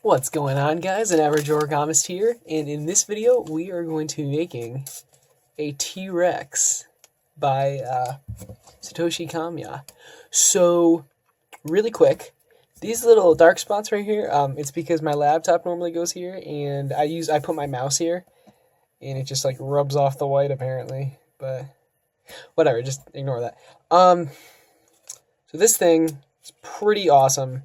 What's going on, guys? An average origamist here, and in this video we are going to be making a T-Rex by Satoshi Kamiya. So, really quick, these little dark spots right here, it's because my laptop normally goes here, and I put my mouse here, and it just like rubs off the white apparently, but whatever, just ignore that. So this thing is pretty awesome.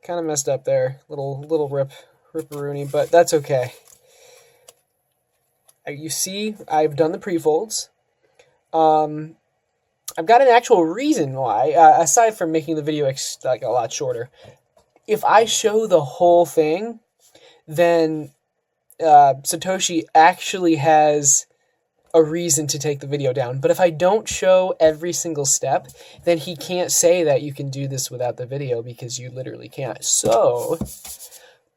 Kind of messed up there, little ripperoonie, but that's okay. You see, I've done the pre-folds. I've got an actual reason why, aside from making the video like a lot shorter. If I show the whole thing, then Satoshi actually has a reason to take the video down. But if I don't show every single step, then he can't say that you can do this without the video, because you literally can't. So,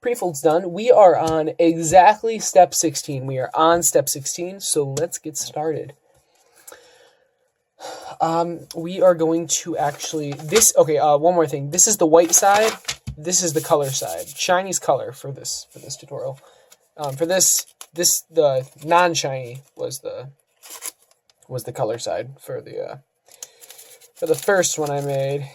pre-fold's done. We are on exactly step 16. We are on step 16, so let's get started. We are going to actually, one more thing. This is the white side. This is the color side. Shiny's color for this tutorial. The non-shiny was the color side for the first one I made.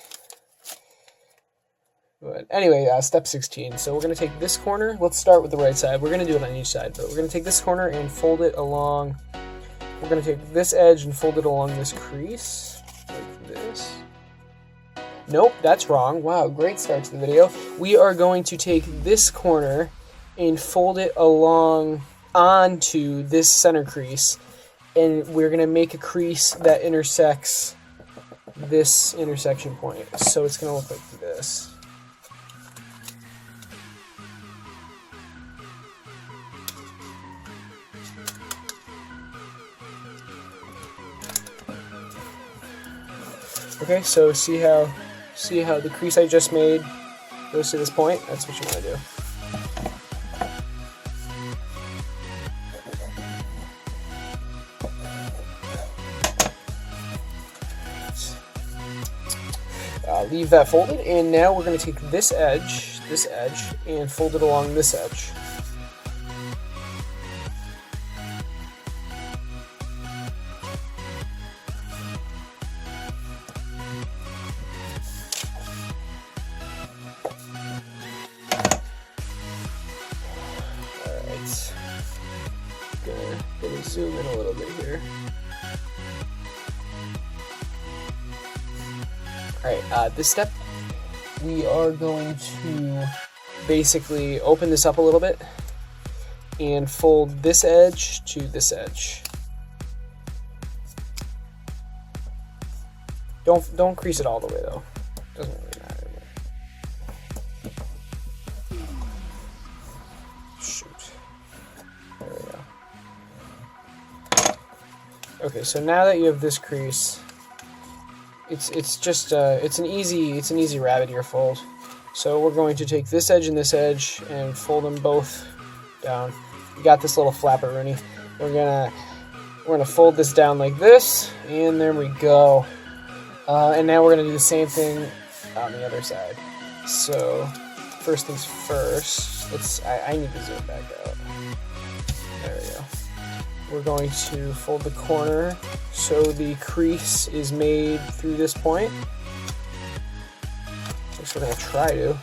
But anyway, step 16. So we're gonna take this corner. Let's start with the right side. We're gonna do it on each side, but we're gonna take this corner and fold it along. We're gonna take this edge and fold it along this crease, like this. Nope, that's wrong. Wow, great start to the video. We are going to take this corner and fold it along onto this center crease, and we're going to make a crease that intersects this intersection point. So it's going to look like this. Okay, so see how the crease I just made goes to this point? That's what you want to do. Leave that folded, and now we're going to take this edge, and fold it along this edge. Alright, gonna zoom in a little bit here. Alright, this step, we are going to basically open this up a little bit and fold this edge to this edge. Don't crease it all the way though. Doesn't really matter. Shoot. There we go. Okay, so now that you have this crease, it's just it's an easy rabbit ear fold. So we're going to take this edge and fold them both down. You got this little flapperoonie. We're gonna fold this down like this, and there we go. And now we're gonna do the same thing on the other side. So first things first. I need to zoom back out. There we go. We're going to fold the corner so the crease is made through this point. At least we're going to try to.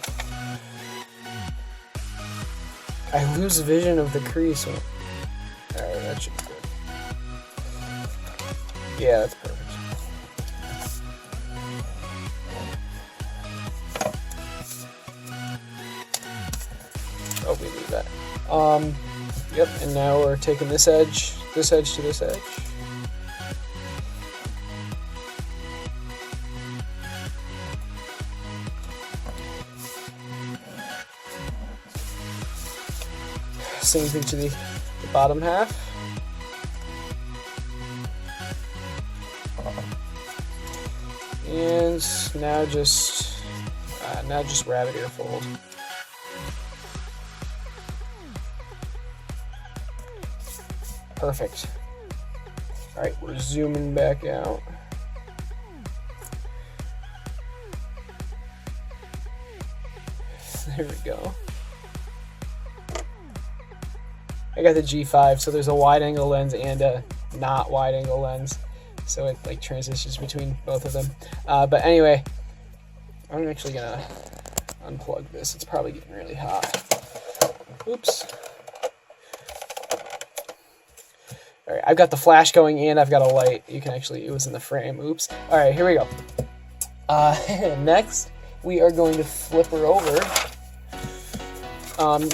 I lose vision of the crease. Alright, that should be good. Yeah, that's perfect. Oh, we leave that. Yep, and now we're taking this edge to this edge. Same thing to the bottom half. And now just rabbit ear fold. Perfect. Alright, we're zooming back out. There we go. I got the G5, so there's a wide angle lens and a not wide angle lens, so it like transitions between both of them. But anyway, I'm actually gonna unplug this. It's probably getting really hot. Oops. All right, I've got the flash going and I've got a light. You can actually, it was in the frame. Oops. All right, here we go. Next, we are going to flip her over.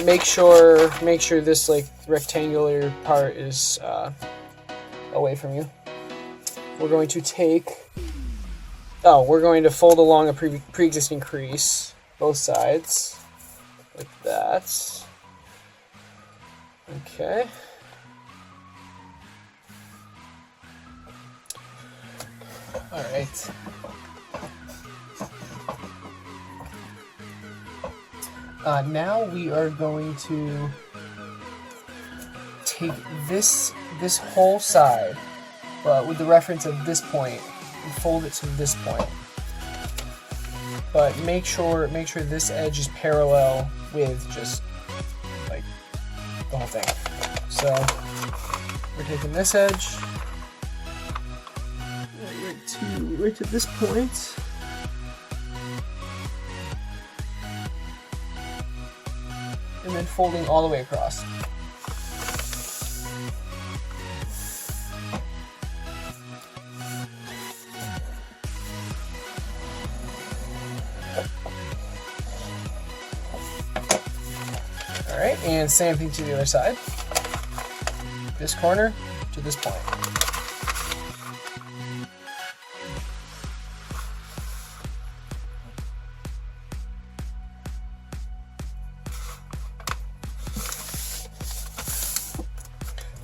Make sure this like rectangular part is away from you. We're going to take. Oh, we're going to fold along a pre-existing crease, both sides, like that. Okay. All right. Now we are going to take this whole side, but with the reference of this point, and fold it to this point. But make sure this edge is parallel with just like the whole thing. So we're taking this edge right to this point. And then folding all the way across. All right, and same thing to the other side. This corner to this point.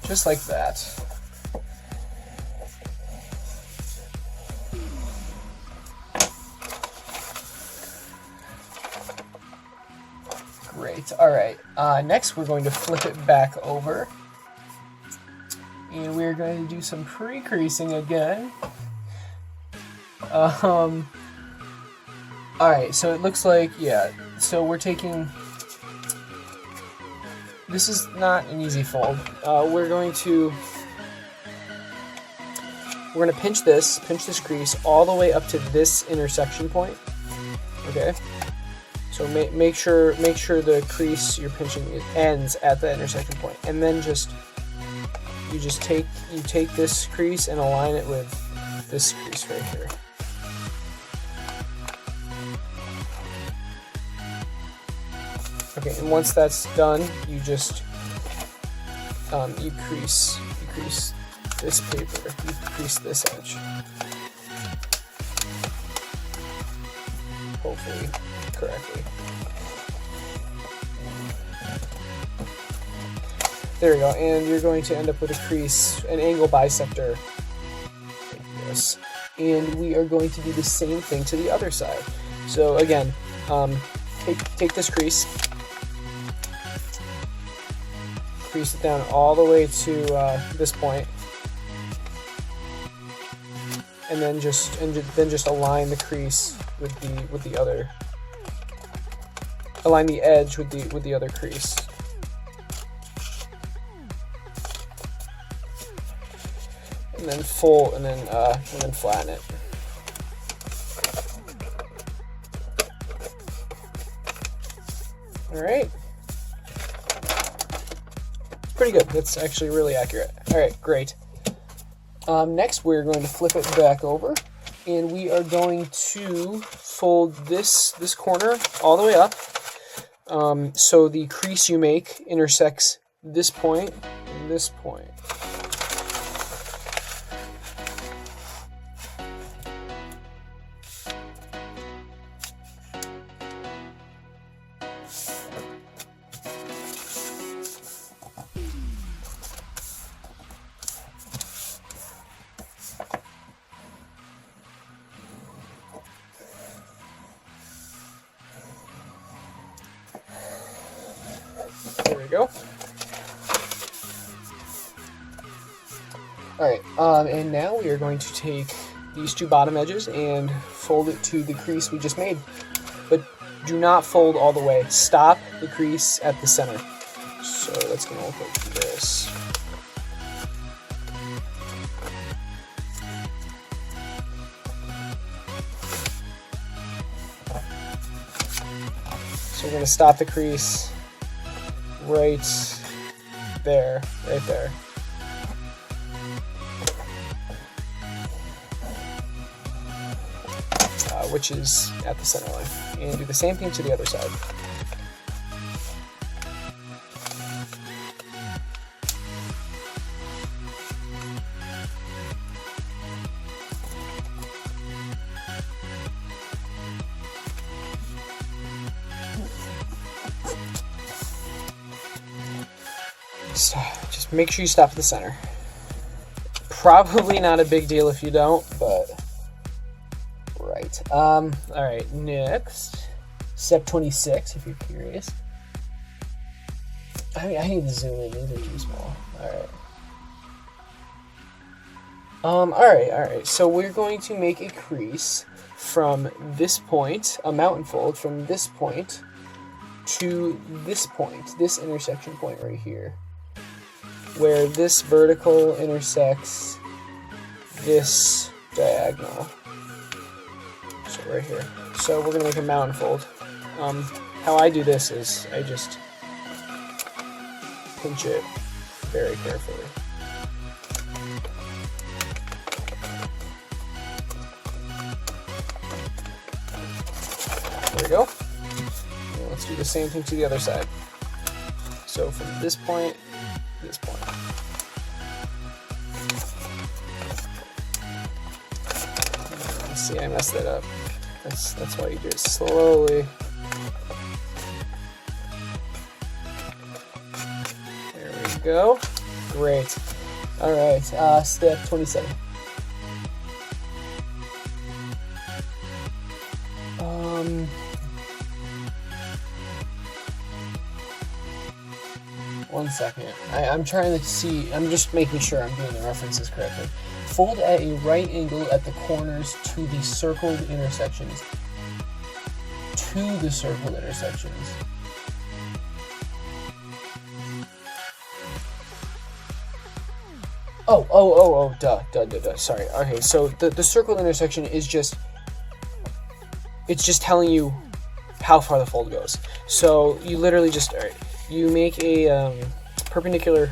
Just like that. Great. All right. Next, we're going to flip it back over, and we're going to do some pre-creasing again. All right. So it looks like, yeah. So we're taking. This is not an easy fold. We're going to pinch this crease all the way up to this intersection point. Okay. So make sure the crease you're pinching ends at the intersection point, and then you take this crease and align it with this crease right here. Okay, and once that's done, you just you crease this paper, you crease this edge. Hopefully correctly. There we go, and you're going to end up with a crease, an angle bisector like this. And we are going to do the same thing to the other side. So again, take this crease, crease it down all the way to this point, and then just align the crease with the other. Align the edge with the other crease. And then fold, and then flatten it. All right. Pretty good. That's actually really accurate. All right, great. Next, we're going to flip it back over, and we are going to fold this corner all the way up, so the crease you make intersects this point and this point. There we go. Alright, and now we are going to take these two bottom edges and fold it to the crease we just made. But do not fold all the way. Stop the crease at the center. So that's going to look like this. So we're going to stop the crease right there, right there. Which is at the center line. And do the same thing to the other side. Just make sure you stop at the center. Probably not a big deal if you don't, but right. All right, next, step 26, if you're curious. I need to zoom in, these are too small. All right, so we're going to make a crease from this point, a mountain fold from this point to this point, this intersection point right here, where this vertical intersects this diagonal. So right here. So we're gonna make a mountain fold. How I do this is I just pinch it very carefully. There we go. And let's do the same thing to the other side. So from this point to this point. See, I messed that up. That's why you do it slowly. There we go. Great. All right, step 27. One second. I'm trying to see. I'm just making sure I'm doing the references correctly. Fold at a right angle at the corners to the circled intersections. To the circled intersections. Duh. Sorry. Okay, so the circled intersection is just, it's just telling you how far the fold goes. So you literally just, all right, you make a perpendicular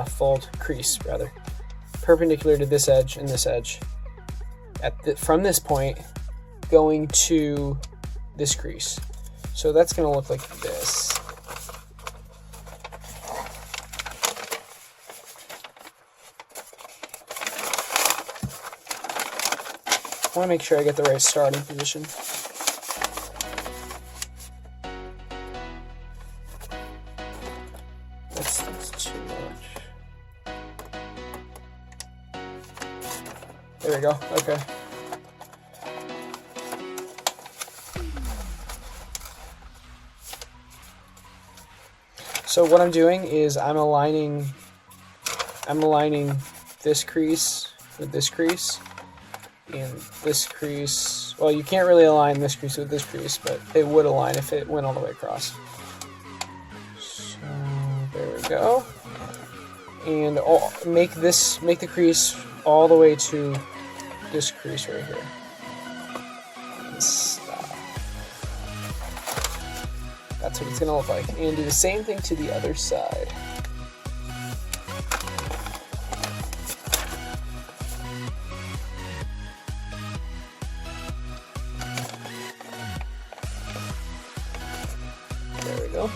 fold crease, rather. Perpendicular to this edge and this edge from this point going to this crease. So that's going to look like this. I want to make sure I get the right starting position. That's too much. There we go. Okay. So what I'm doing is I'm aligning this crease with this crease and this crease. Well, you can't really align this crease with this crease, but it would align if it went all the way across. So there we go. And make the crease all the way to this crease right here. And stop. That's what it's going to look like. And do the same thing to the other side. There we go.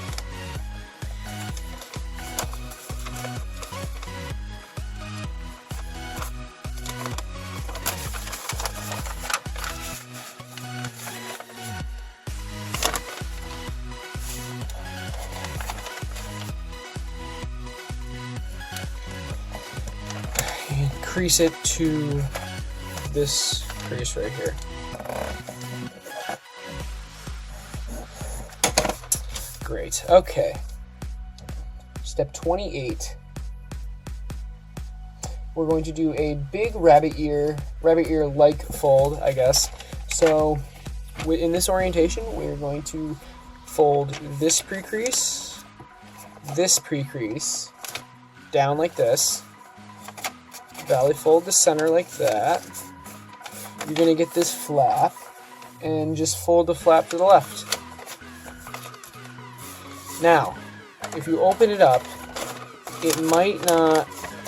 Crease it to this crease right here. Great. Okay. Step 28. We're going to do a big rabbit ear like fold, I guess. So in this orientation, we're going to fold this pre-crease down like this, valley fold the center like that. You're going to get this flap, and just fold the flap to the left. Now, if you open it up, it might not,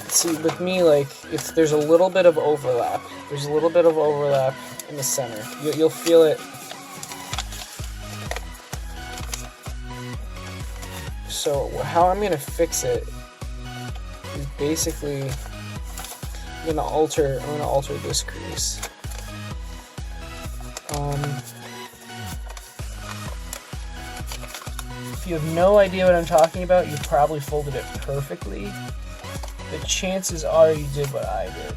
see, with me, like, if there's a little bit of overlap, in the center. You'll feel it. So how I'm going to fix it is basically I'm going to alter this crease. If you have no idea what I'm talking about, you probably folded it perfectly. The chances are you did what I did.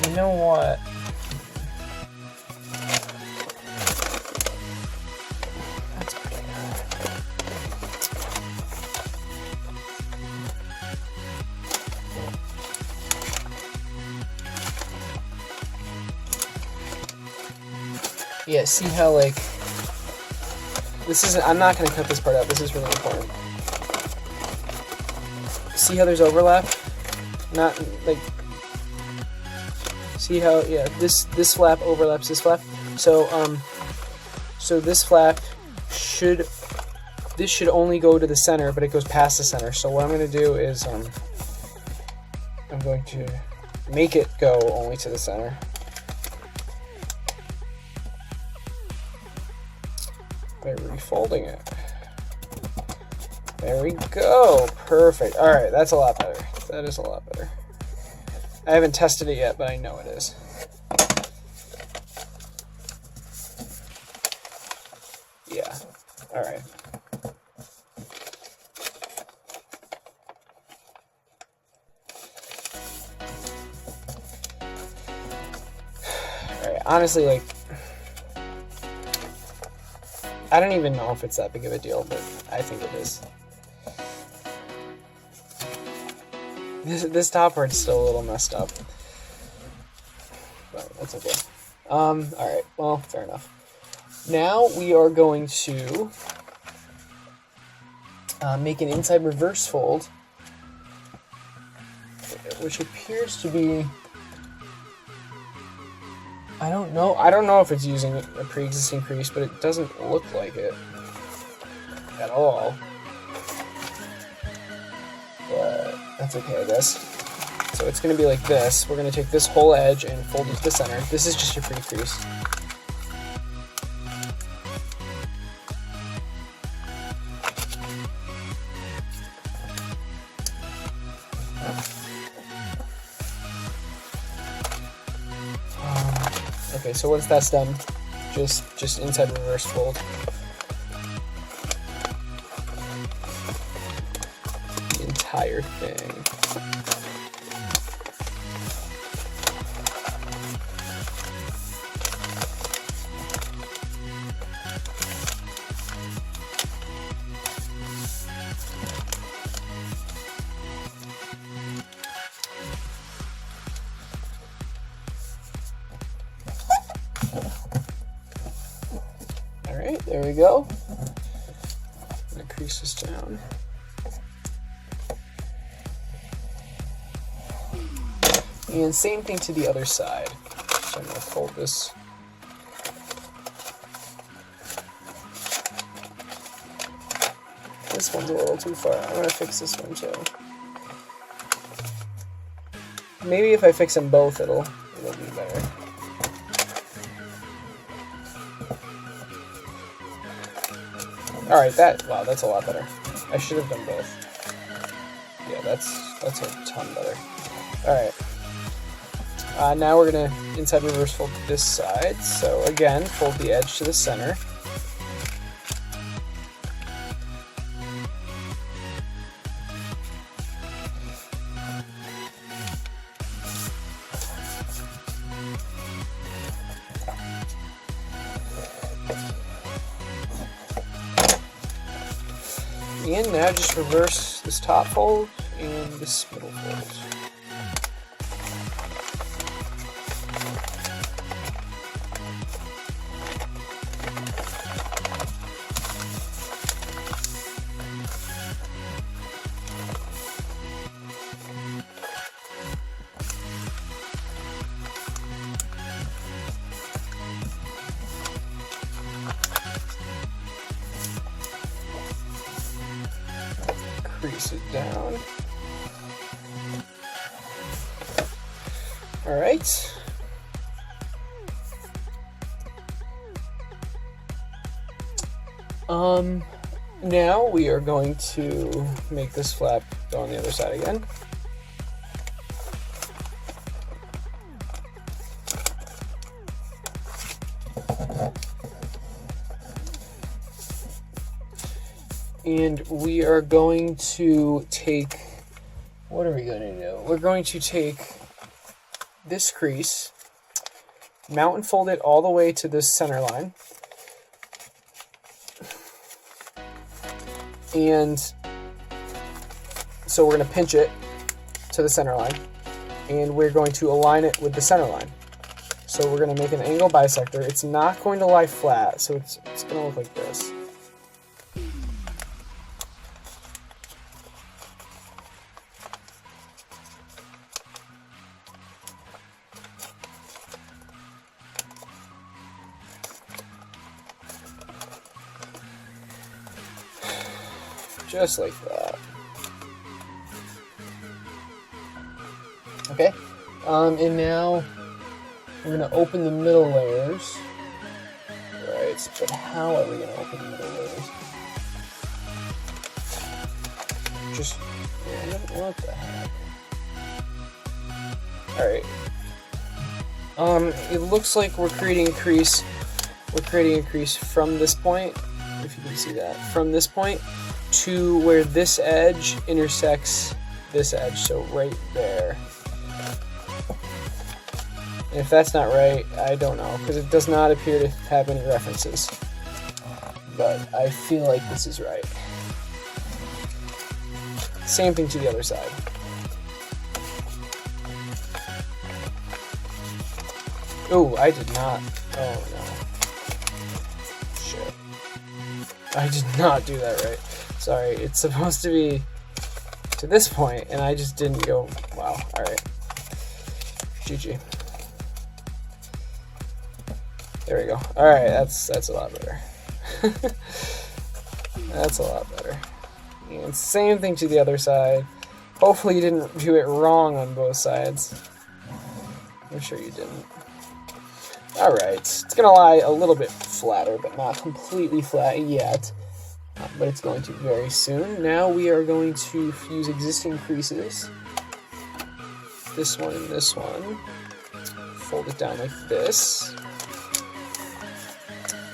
You know what? That's okay. Yeah, see how, like, this isn't, I'm not going to cut this part out, this is really important. See how there's overlap? Not, like, see how, yeah, this flap overlaps this flap? So, so this flap should only go to the center, but it goes past the center. So what I'm going to do is, I'm going to make it go only to the center. By refolding it. There we go. Perfect. All right, that's a lot better. That is a lot better. I haven't tested it yet, but I know it is. Yeah. All right. All right. Honestly, like, I don't even know if it's that big of a deal, but I think it is. This top part's still a little messed up, but that's okay. All right, well, fair enough. Now we are going to make an inside reverse fold, which appears to be, I don't know if it's using a pre-existing crease, but it doesn't look like it at all. But that's okay, I guess. So it's going to be like this. We're going to take this whole edge and fold it to the center. This is just your pre-crease. Okay, so once that's done, just inside reverse fold. The entire thing. Alright, there we go. I'm going to crease this down. And same thing to the other side. So I'm going to fold this. This one's a little too far. I'm going to fix this one too. Maybe if I fix them both, it'll be better. Alright, wow, that's a lot better. I should have done both. Yeah, that's a ton better. Alright. Now we're going to inside reverse fold to this side. So again, fold the edge to the center. And now just reverse this top fold and this middle fold. crease it down. All right. Now we are going to make this flap go on the other side again. And we are going to take, what are we going to do? We're going to take this crease, mount and fold it all the way to this center line. And so we're going to pinch it to the center line, and we're going to align it with the center line. So we're going to make an angle bisector. It's not going to lie flat, so it's going to look like this. Just like that. Okay, and now we're going to open the middle layers. Right, but how are we going to open the middle layers? Just, what the heck? Alright. It looks like we're creating a crease. We're creating a crease from this point, if you can see that, from this point to where this edge intersects this edge, so right there. And if that's not right, I don't know, because it does not appear to have any references. But I feel like this is right. Same thing to the other side. Oh, I did not. Oh no. Shit. I did not do that right. Sorry, it's supposed to be to this point, and I just didn't go. Wow. All right. GG. There we go. All right, that's a lot better. That's a lot better. And same thing to the other side. Hopefully you didn't do it wrong on both sides. I'm sure you didn't. All right, it's gonna lie a little bit flatter, but not completely flat yet. But it's going to very soon. Now we are going to use existing creases. This one and this one. Fold it down like this.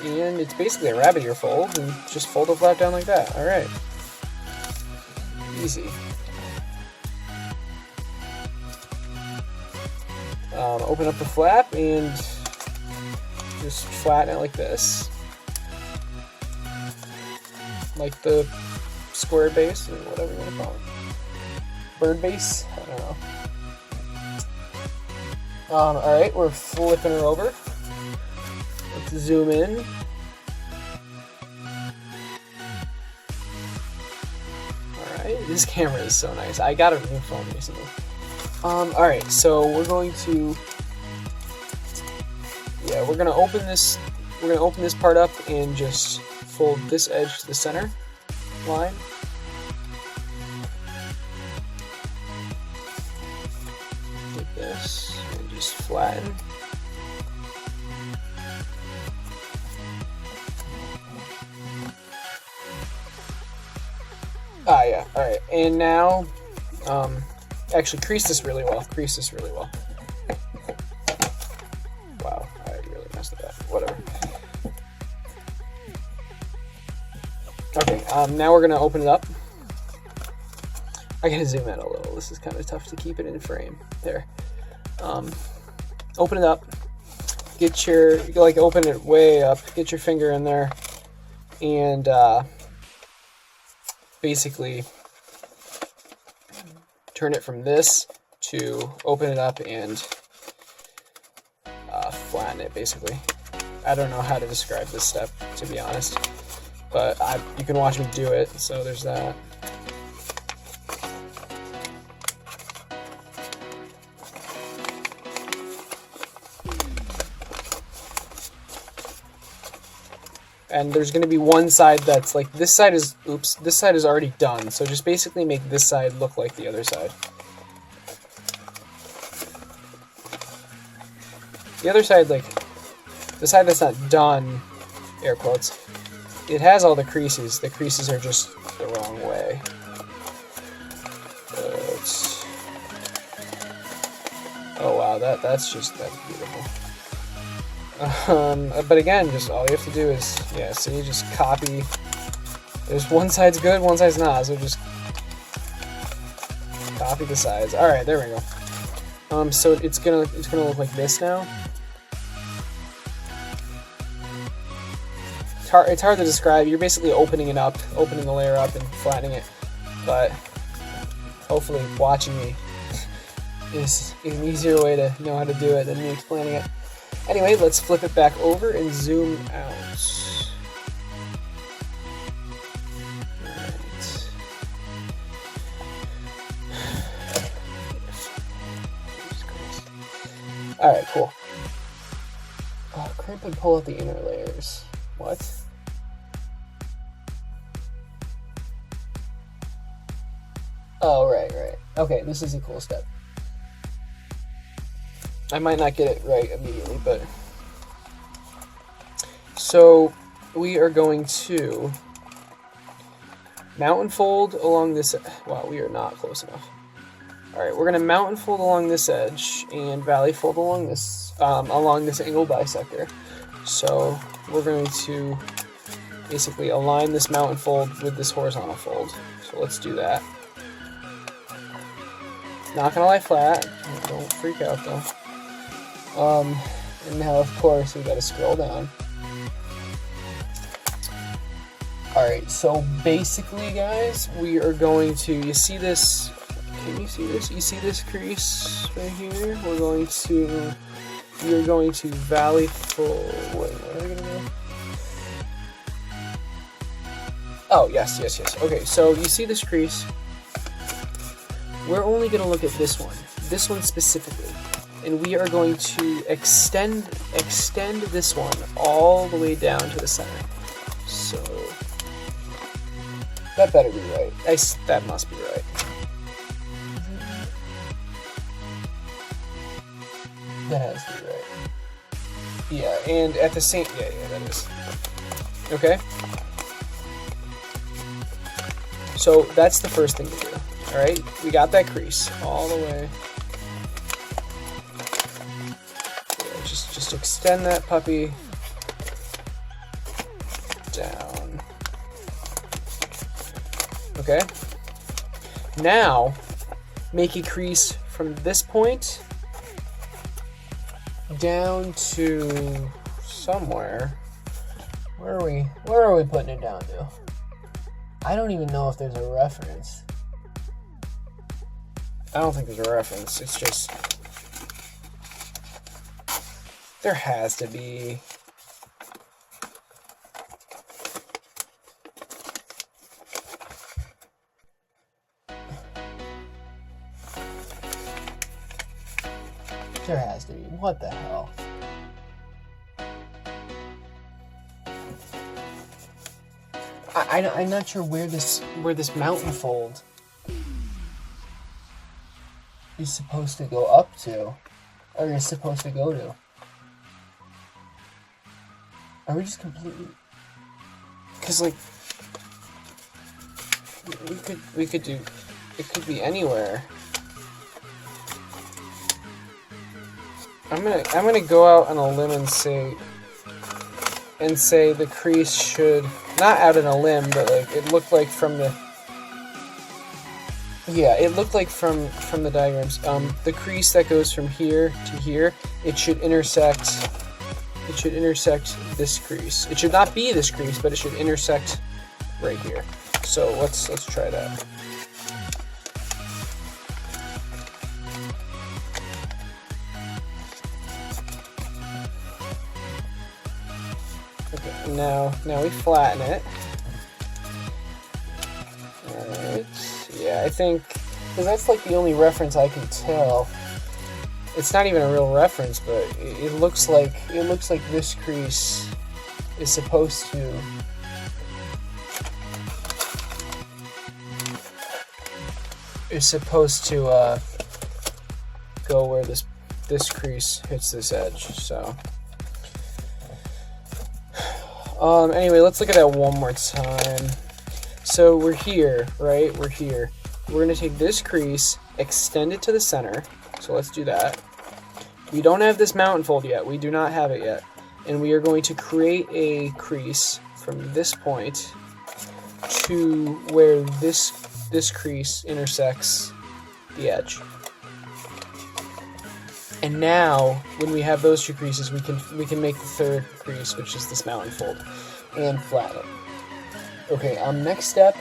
And it's basically a rabbit ear fold, and just fold the flap down like that. Alright. Easy. Open up the flap and just flatten it like this. Like the square base, or whatever you want to call it. Bird base? I don't know. Alright, we're flipping her over. Let's zoom in. Alright, this camera is so nice. I got a new phone recently. Alright, so we're going to, we're gonna open this part up and just fold this edge to the center line. Like this, and just flatten. Ah, yeah, alright. And now, actually crease this really well. Crease this really well. Wow, I really messed it up. Whatever. Okay, now we're gonna open it up. I gotta zoom in a little. This is kind of tough to keep it in frame. There. Open it up. Get your, open it way up. Get your finger in there, and basically turn it from this to open it up and flatten it, basically. I don't know how to describe this step, to be honest, but you can watch me do it, so there's that. and there's going to be one side that's like, this side is, oops, this side is already done, so just basically make this side look like the other side. The other side, like, the side that's not done, air quotes, it has all the creases are just the wrong way. Oh wow, that's beautiful. But again, just all you have to do is, yeah, so you just copy. There's one side's good, one side's not, so just copy the sides. All right, there we go. So it's gonna look like this now. It's hard to describe. You're basically opening it up, opening the layer up and flattening it. But hopefully, watching me is an easier way to know how to do it than me explaining it. Anyway, let's flip it back over and zoom out. Alright, cool. Oh, crimp and pull out the inner layers. What? Oh, right. Okay, this is a cool step. I might not get it right immediately, but... So, we are going to mount and fold along this... Wow, we are not close enough. Alright, we're going to mount and fold along this edge, and valley fold along this angle bisector. So, we're going to basically align this mount and fold with this horizontal fold. So let's do that. Not gonna lie flat. Don't freak out though. And now of course we gotta scroll down. Alright, so basically guys, we are going to, you see this, can you see this? You see this crease right here? We are going to valley fold, wait, what are we gonna do? Oh, yes. Okay, so you see this crease. We're only going to look at this one specifically, and we are going to extend this one all the way down to the center. So that better be right. That must be right. That has to be right. Yeah, and at the same, yeah, that is. Okay. So that's the first thing to do. All right, we got that crease all the way. Yeah, just extend that puppy down. Okay. Now, make a crease from this point down to somewhere. Where are we putting it down to? I don't even know if there's a reference. I don't think there's a reference. It's just... There has to be. There has to be. What the hell? I'm not sure where this mountain fold is supposed to go up to, or is supposed to go to. Are we just completely? Because like we could do. It could be anywhere. I'm gonna go out on a limb and say the crease should, not out on a limb, but like it looked like from the, yeah, it looked like from the diagrams. The crease that goes from here to here, it should intersect this crease. It should not be this crease, but it should intersect right here. So let's try that. Okay, now we flatten it. Alright. Yeah, I think, because that's like the only reference I can tell. It's not even a real reference, but it looks like this crease is supposed to go where this crease hits this edge. So anyway, let's look at that one more time. So we're here, right? We're here. We're going to take this crease, extend it to the center. So let's do that. We don't have this mountain fold yet. We do not have it yet. And we are going to create a crease from this point to where this crease intersects the edge. And now, when we have those two creases, we can make the third crease, which is this mountain fold, and flatten it. Okay, next step,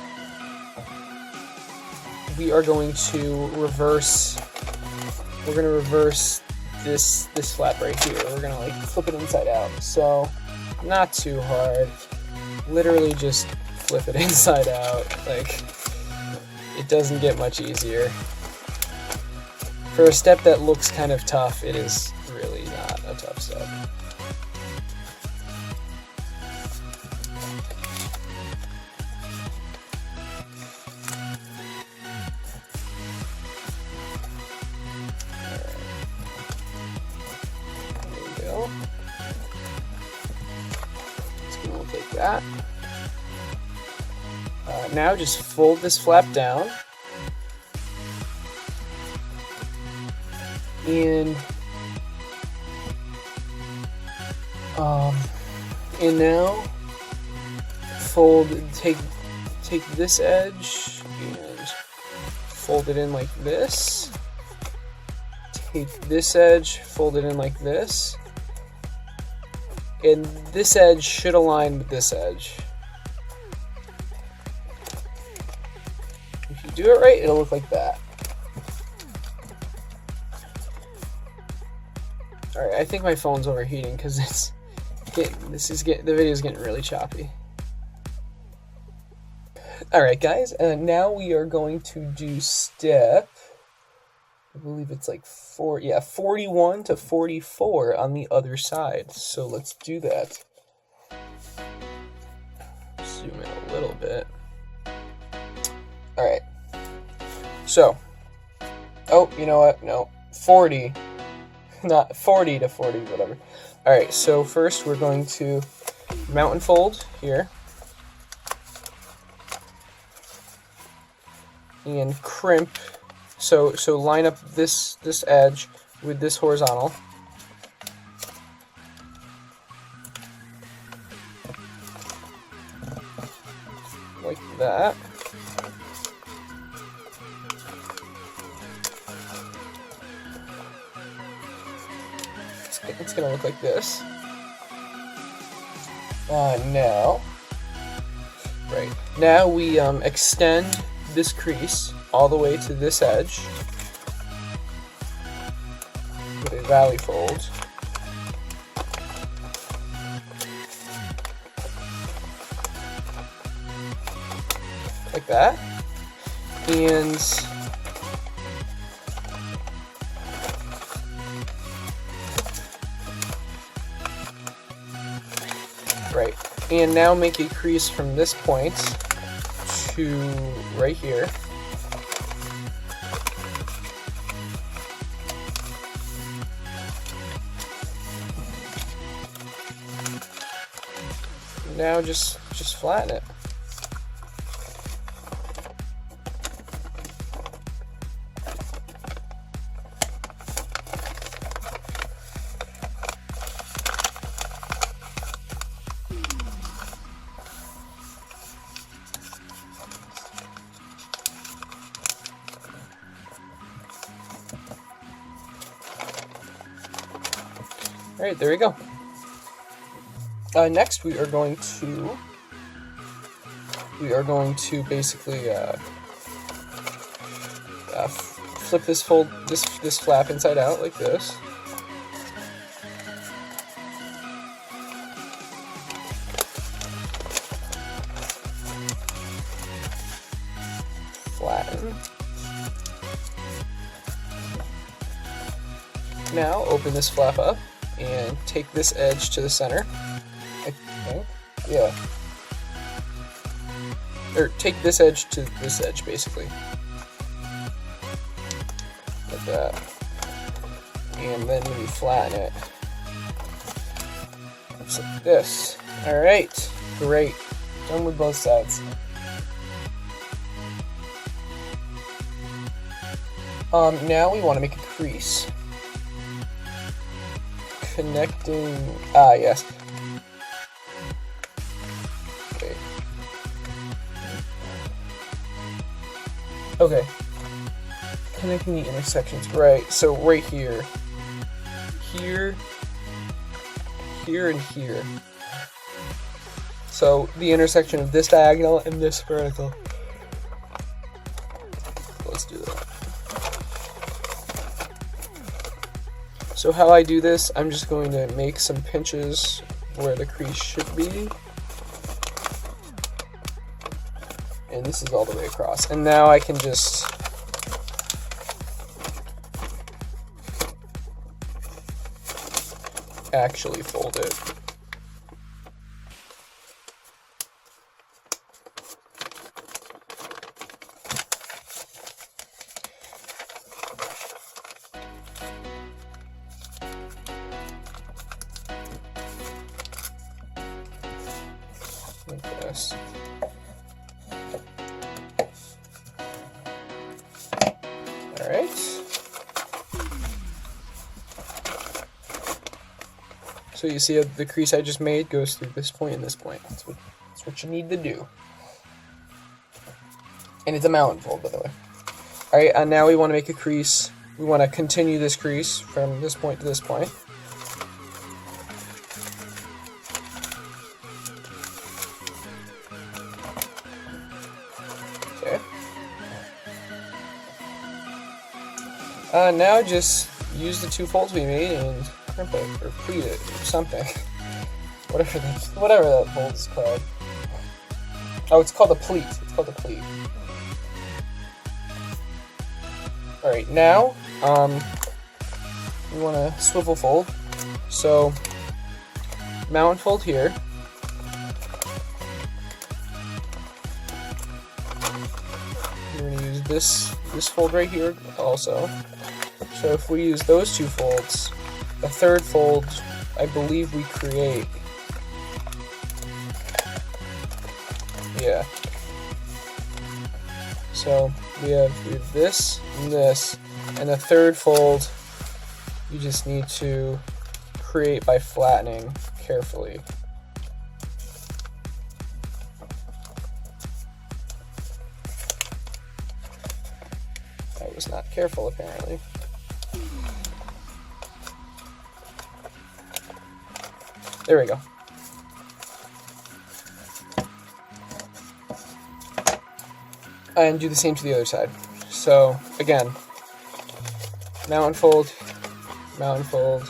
we are going to reverse. We're going to reverse this flap right here. We're going to like flip it inside out. So, not too hard. Literally just flip it inside out. Like, it doesn't get much easier. For a step that looks kind of tough, it is really not a tough step. There we go. It's going to look like that. Now just fold this flap down. And now take this edge and fold it in like this. Take this edge, fold it in like this. And this edge should align with this edge. If you do it right, it'll look like that. Alright, I think my phone's overheating because the video is getting really choppy. Alright guys, now we are going to do step, I believe it's like 41 to 44 on the other side. So let's do that. Zoom in a little bit. Alright. So, oh, you know what? No, 40. Not 40 to 40, whatever. Alright, so first we're going to mountain fold here. And crimp. So line up this edge with this horizontal. Like that. It's going to look like this. Now we extend this crease all the way to this edge with a valley fold. Like that. And and now make a crease from this point to right here. Now just flatten it. Alright, there we go. Next, we are going to basically flip this flap inside out like this. Flatten. Now open this flap up and take this edge to the center. Okay. Yeah. Or take this edge to this edge, basically. Like that. And then when you flatten it, looks like this. Alright, great. Done with both sides. Now we want to make a crease. Connecting, yes. Okay. Okay. Connecting the intersections, right, so right here. Here, here, and here. So the intersection of this diagonal and this vertical. Let's do that. So how I do this, I'm just going to make some pinches where the crease should be. And this is all the way across. And now I can just actually fold it. Like this. All right. So you see the crease I just made goes through this point and this point. That's what you need to do. And it's a mountain fold, by the way. All right, and now we want to make a crease. We want to continue this crease from this point to this point. Okay. Now just use the two folds we made and crimp it or pleat it or something. whatever that fold is called. Oh, it's called a pleat. It's called a pleat. All right, now we want to swivel fold. So mountain fold here. We're going to use this fold right here also. So if we use those two folds, the third fold, I believe we create. Yeah. So we have this and this, and the third fold you just need to create by flattening carefully. I was not careful apparently. There we go. And do the same to the other side. So again, mountain fold, mountain fold.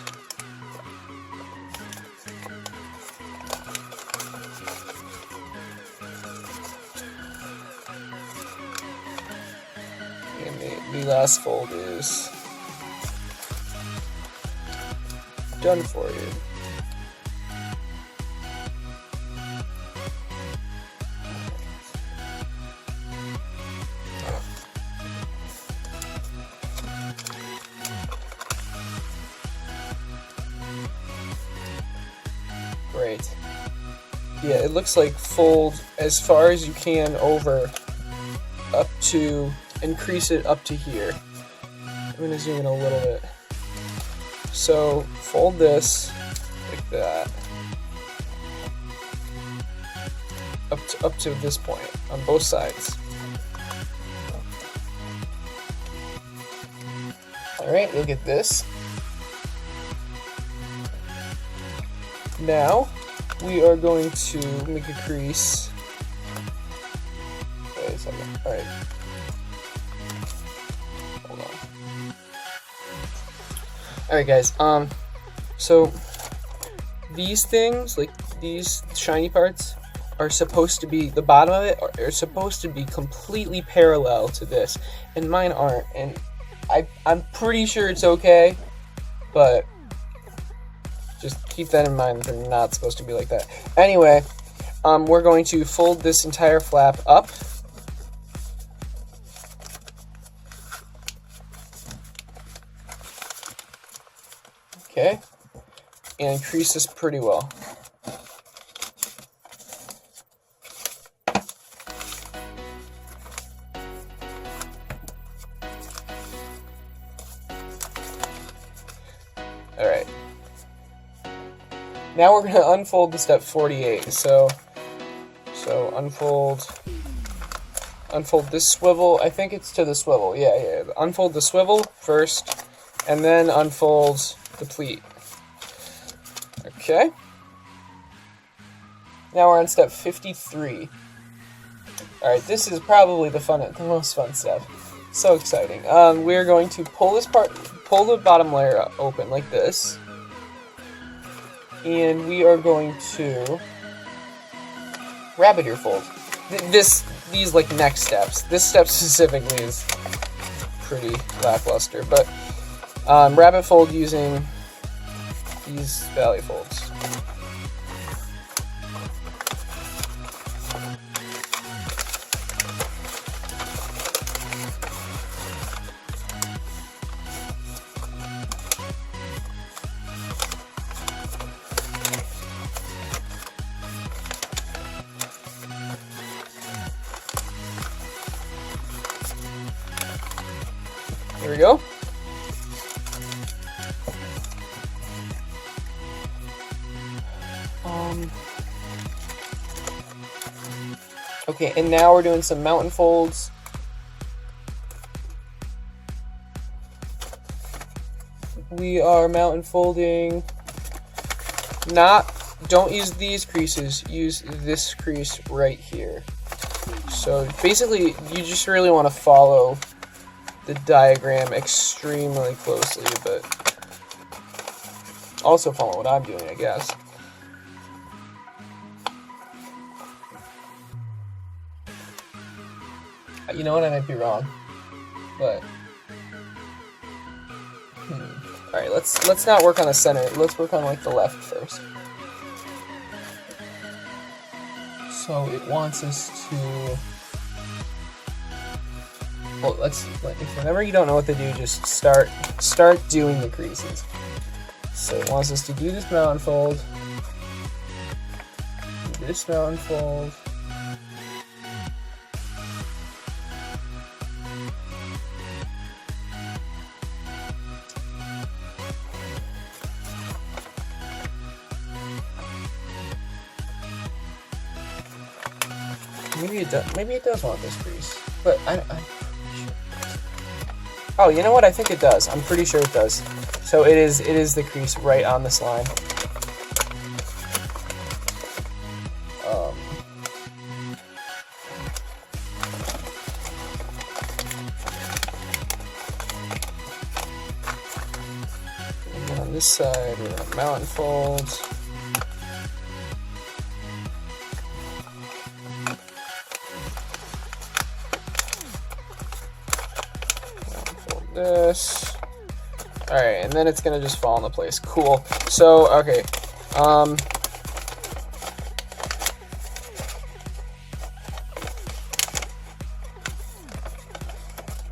And the last fold is done for you. Great. Yeah, it looks like fold as far as you can over up to, increase it up to here. I'm going to zoom in a little bit. So fold this like that up to this point on both sides. Alright, look at this. Now, we are going to make a crease. Wait a second. Alright. Hold on. Alright guys, so these things, like these shiny parts, are supposed to be, the bottom of it are supposed to be completely parallel to this, and mine aren't, and I'm pretty sure it's okay, but just keep that in mind, they're not supposed to be like that. Anyway, we're going to fold this entire flap up. Okay, and crease this pretty well. Alright. Now we're going to unfold the step 48. So unfold this swivel. I think it's to the swivel. Yeah. Unfold the swivel first, and then unfold the pleat. Okay. Now we're on step 53. Alright, this is probably the most fun step. So exciting. We're going to pull the bottom layer open like this. And we are going to rabbit ear fold. These like next steps. This step specifically is pretty lackluster, but rabbit fold using these valley folds. Here we go. Okay, and now we're doing some mountain folds. We are mountain folding. Don't use these creases, use this crease right here. So basically, you just really want to follow the diagram extremely closely, but also follow what I'm doing, I guess. You know what, I might be wrong, but alright, let's not work on the center, let's work on like the left first. So it wants us to, well, if whenever you don't know what to do, just start doing the creases. So it wants us to do this mountain fold, do this mountain fold, maybe it does want this crease, but oh, you know what? I think it does. I'm pretty sure it does. So it is the crease right on this line. And then on this side, we're gonna mountain fold. This. Alright, and then it's gonna just fall into place. Cool. So, okay.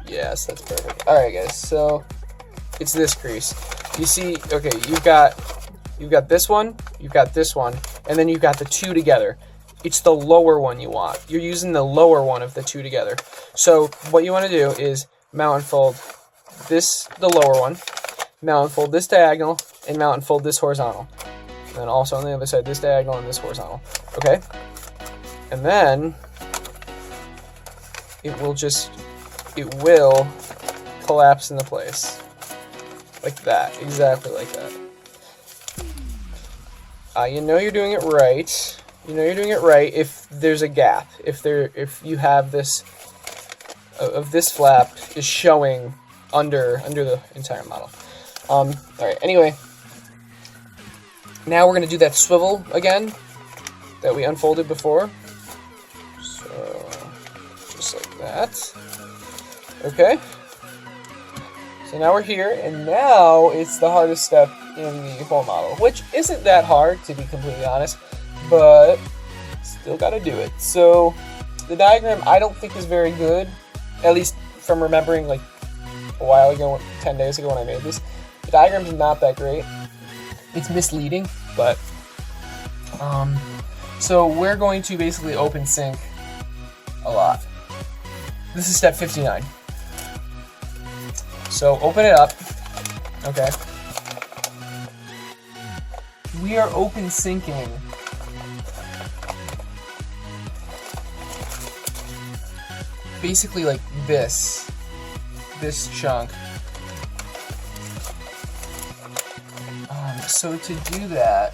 Yes, that's perfect. Alright guys, so it's this crease. You see, okay, you've got this one, you've got this one, and then you've got the two together. It's the lower one you want. You're using the lower one of the two together. So what you want to do is mountain fold the lower one, mountain fold this diagonal, and mountain fold this horizontal. And then also on the other side, this diagonal and this horizontal. Okay? And then it will collapse into place. Like that. Exactly like that. You know you're doing it right. You know you're doing it right if there's a gap. If you have this flap is showing under the entire model. Alright, anyway. Now we're going to do that swivel again that we unfolded before. So, just like that. Okay. So now we're here, and now it's the hardest step in the whole model, which isn't that hard, to be completely honest, but Still gotta do it. So the diagram I don't think is very good, at least from remembering like a while ago, 10 days ago when I made this. The diagram's not that great. It's misleading, but so we're going to basically open sync a lot. This is step 59. So open it up. Okay. We are open syncing basically like this chunk. So to do that,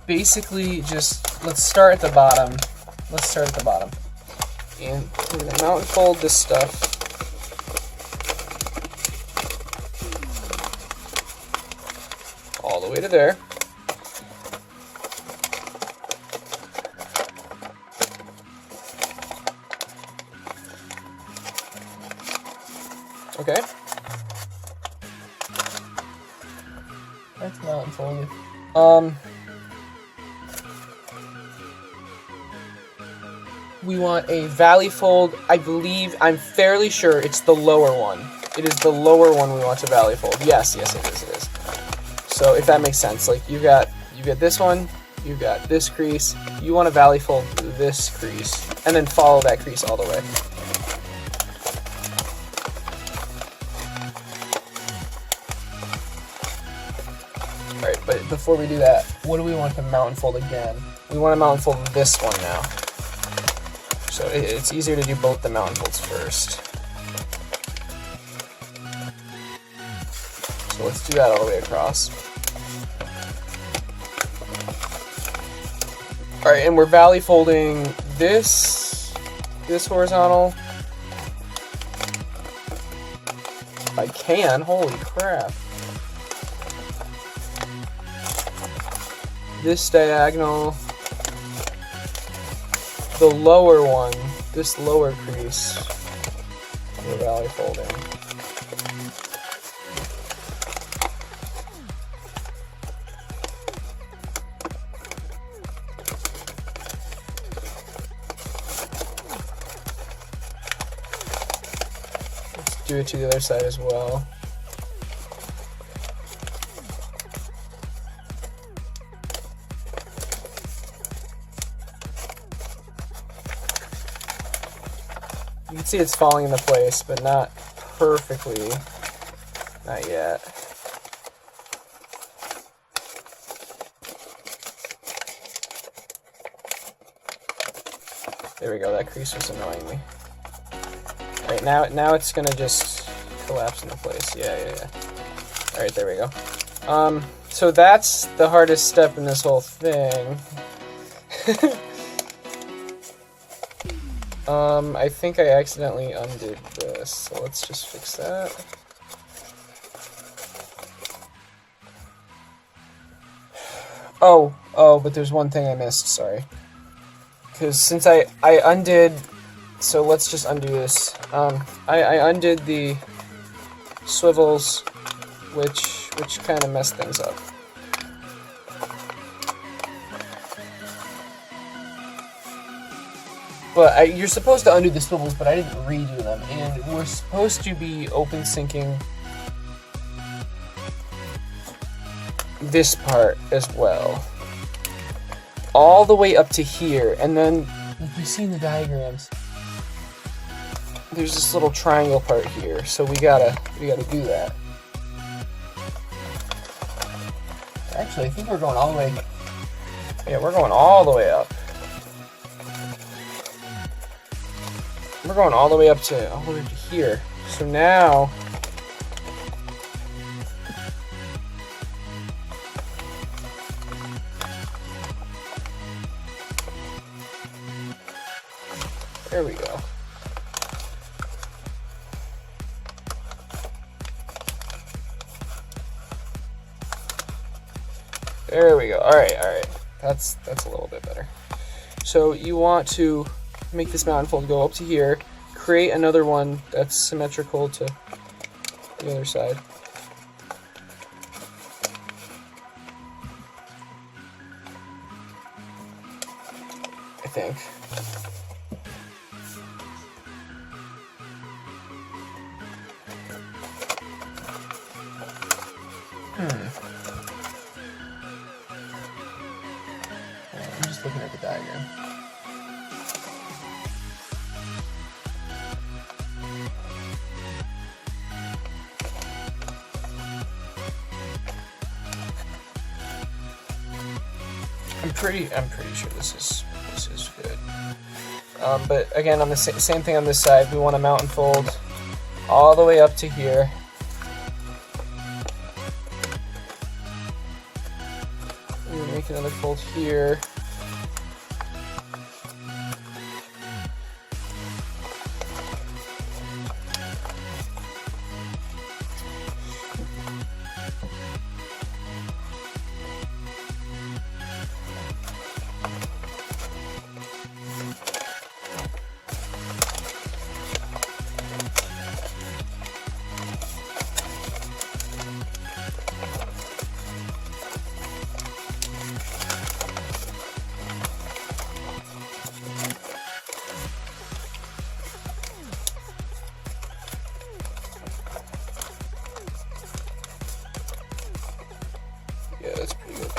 basically just let's start at the bottom. And we're gonna mount and fold this stuff. All the way to there. Okay. That's mount and fold. We want a valley fold. I'm fairly sure it's the lower one. It is the lower one we want to valley fold. Yes, it is. So if that makes sense, like you get this one, you got this crease, you want to valley fold this crease, and then follow that crease all the way. Alright, but before we do that, what do we want to mount and fold again? We want to mount and fold this one now. So it's easier to do both the mount and folds first. So let's do that all the way across. Alright, and we're valley folding this horizontal. If I can, holy crap. This diagonal. The lower one, this lower crease, we're valley folding. Let's do it to the other side as well. You can see it's falling into place, but not perfectly. Not yet. There we go, that crease was annoying me. Alright, now it's gonna just collapse into place. Yeah. Alright, there we go. So that's the hardest step in this whole thing. I think I accidentally undid this, so let's just fix that. Oh, but there's one thing I missed, sorry. Because since I undid, so let's just undo this. I undid the swivels, which kind of messed things up. But you're supposed to undo the swivels, but I didn't redo them. And we're supposed to be open syncing this part as well. All the way up to here. And then, if you see in the diagrams, there's this little triangle part here. So we gotta do that. Actually, I think we're going all the way. Yeah, we're going all the way up. We're going all the way up to here. So now there we go. There we go. All right. That's a little bit better. So you want to make this mount and fold go up to here, create another one that's symmetrical to the other side. think. I'm just looking at the diagram. I'm pretty sure this is good. But again, on the same thing on this side, we want a mountain fold all the way up to here. I'm gonna make another fold here.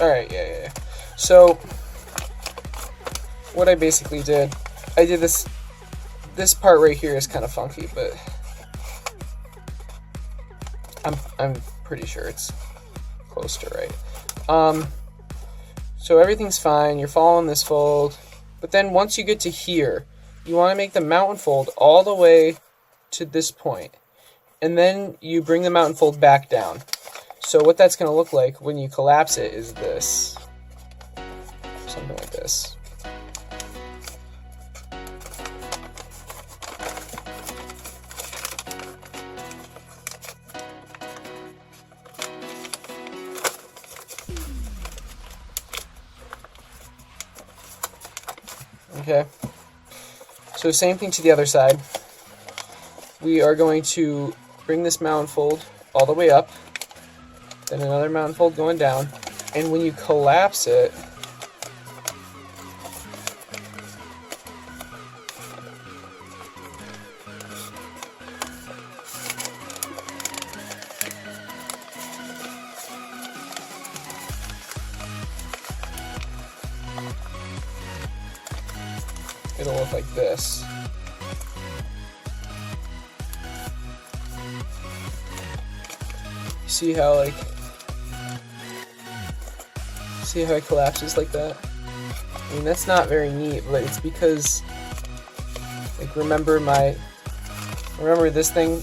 Alright, yeah. So, what I basically did, I did this part right here is kind of funky, but I'm pretty sure it's close to right. So everything's fine, you're following this fold, but then once you get to here, you want to make the mountain fold all the way to this point, and then you bring the mountain fold back down. So what that's going to look like when you collapse it is this. Something like this. Okay. So same thing to the other side. We are going to bring this mountain fold all the way up. Then another mountain fold going down, and when you collapse it, it'll look like this. See how it collapses like that? I mean, that's not very neat, but it's because, like, remember this thing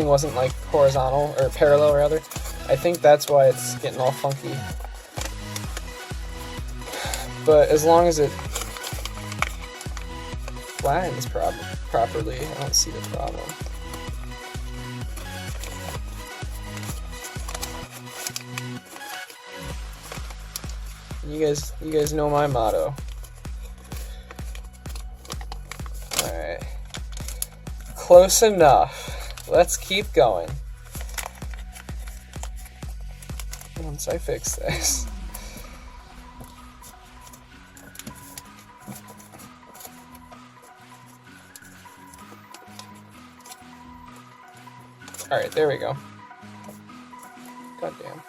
wasn't like horizontal or parallel rather. I think that's why it's getting all funky. But as long as it flattens properly, I don't see the problem. You guys know my motto. Alright. Close enough. Let's keep going. Once I fix this. Alright, there we go. God damn.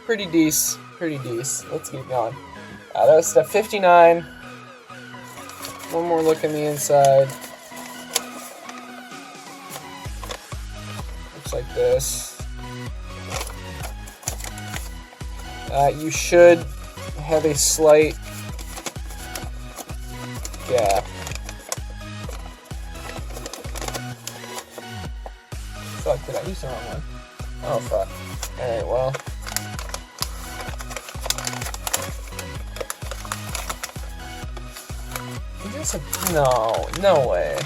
Pretty decent. Let's keep going. That was step 59. One more look in the inside. Looks like this. You should have a slight gap. Fuck, did I use the wrong one? Oh, fuck. Alright, well. No way.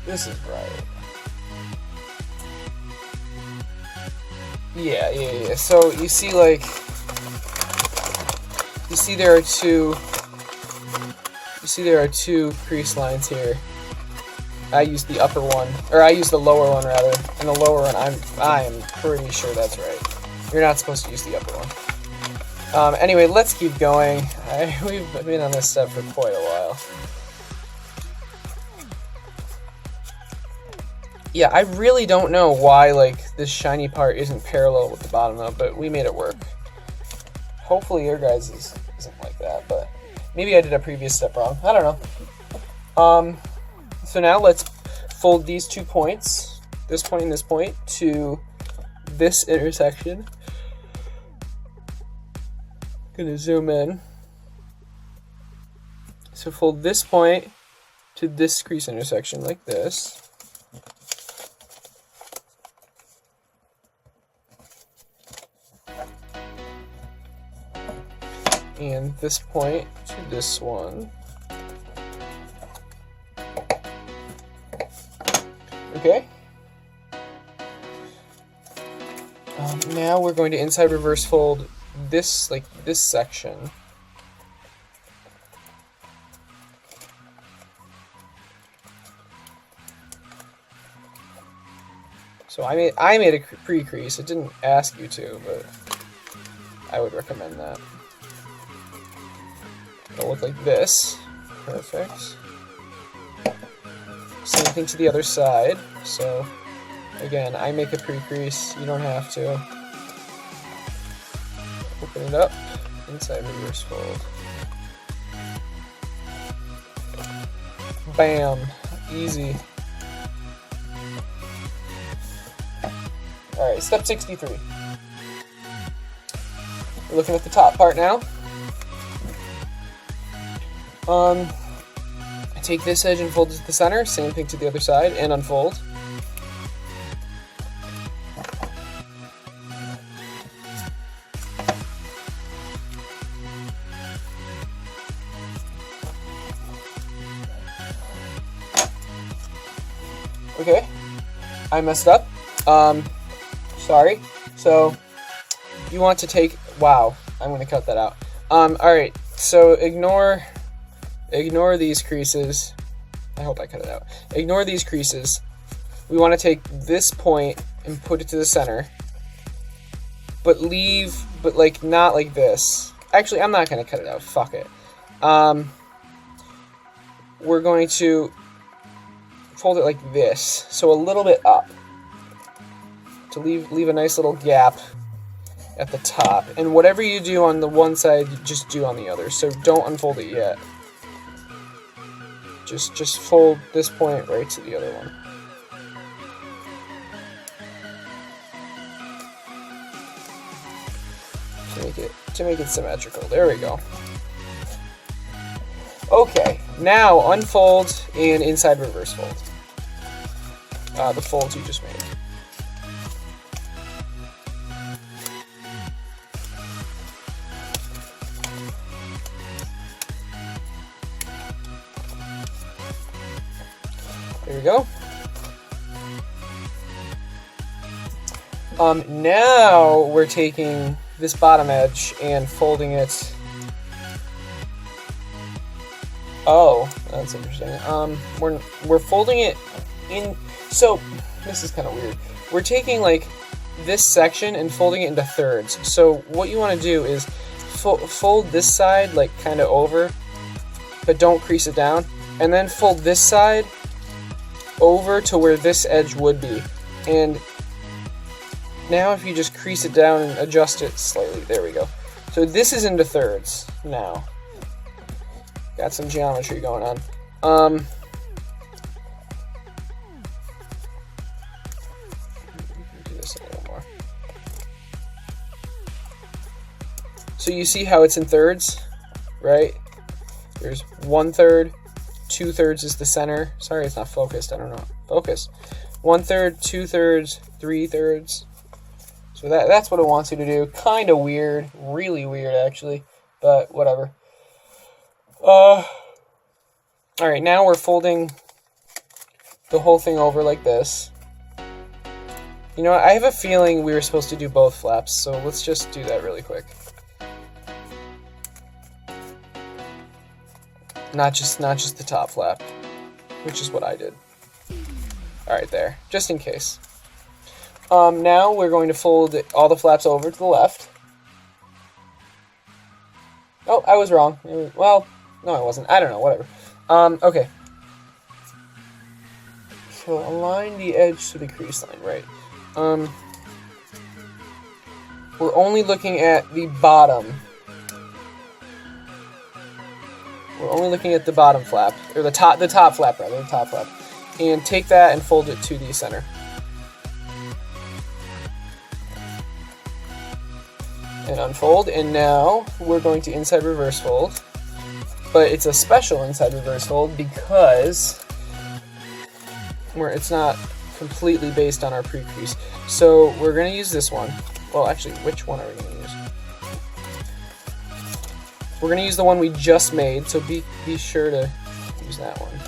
This is right. Yeah. So you see, there are two crease lines here. I used the upper one, or I used the lower one rather, and the lower one I am pretty sure that's right. You're not supposed to use the upper one. Anyway, let's keep going. We've been on this step for quite a while. Yeah, I really don't know why like this shiny part isn't parallel with the bottom though, but we made it work. Hopefully your guys isn't like that, but maybe I did a previous step wrong. I don't know. So now let's fold these 2 points, this point and this point, to this intersection. Gonna zoom in. So fold this point to this crease intersection like this. And this point to this one. Okay. Now we're going to inside reverse fold this, like this section. So I made a pre-crease. It didn't ask you to, but I would recommend that. It'll look like this. Perfect. Same thing to the other side. So again, I make a pre-crease. You don't have to. Open it up. Inside reverse fold. Bam. Easy. Alright, step 63. We're looking at the top part now. I take this edge and fold it to the center, same thing to the other side, and unfold. Okay, I messed up. Sorry. So, you want to take, wow, I'm going to cut that out. Alright, so ignore these creases. I hope I cut it out. Ignore these creases. We want to take this point and put it to the center. But like not like this. Actually, I'm not going to cut it out. Fuck it. We're going to fold it like this. So a little bit up. To leave a nice little gap at the top. And whatever you do on the one side, you just do on the other. So don't unfold it yet. Just fold this point right to the other one. To make it symmetrical. There we go. Okay, now unfold and inside reverse fold. The folds you just made. There we go. Now we're taking this bottom edge and folding it. Oh, that's interesting. We're folding it in. So this is kind of weird. We're taking like this section and folding it into thirds. So what you want to do is fold this side like kind of over, but don't crease it down, and then fold this side over to where this edge would be. And now if you just crease it down and adjust it slightly, there we go. So this is into thirds now. Got some geometry going on. Do this a little more. So you see how it's in thirds, right? There's 1/3, 2/3 is the center. Sorry, it's not focused. I don't know. Focus. 1/3, 2/3, 3/3. So that's what it wants you to do. Kind of weird. Really weird, actually. But whatever. Alright, now we're folding the whole thing over like this. You know what? I have a feeling we were supposed to do both flaps, so let's just do that really quick. Not just the top flap, which is what I did. All right, there, just in case. Now we're going to fold all the flaps over to the left. Oh, I was wrong. Well, no, I wasn't. I don't know, whatever. Okay. So align the edge to the crease line, right. We're only looking at the bottom. We're only looking at the bottom flap, or the top flap rather, the top flap. And take that and fold it to the center. And unfold, and now we're going to inside reverse fold. But it's a special inside reverse fold because it's not completely based on our pre-crease. So we're going to use this one. Well, actually, which one are we going to use? We're going to use the one we just made, so be sure to use that one.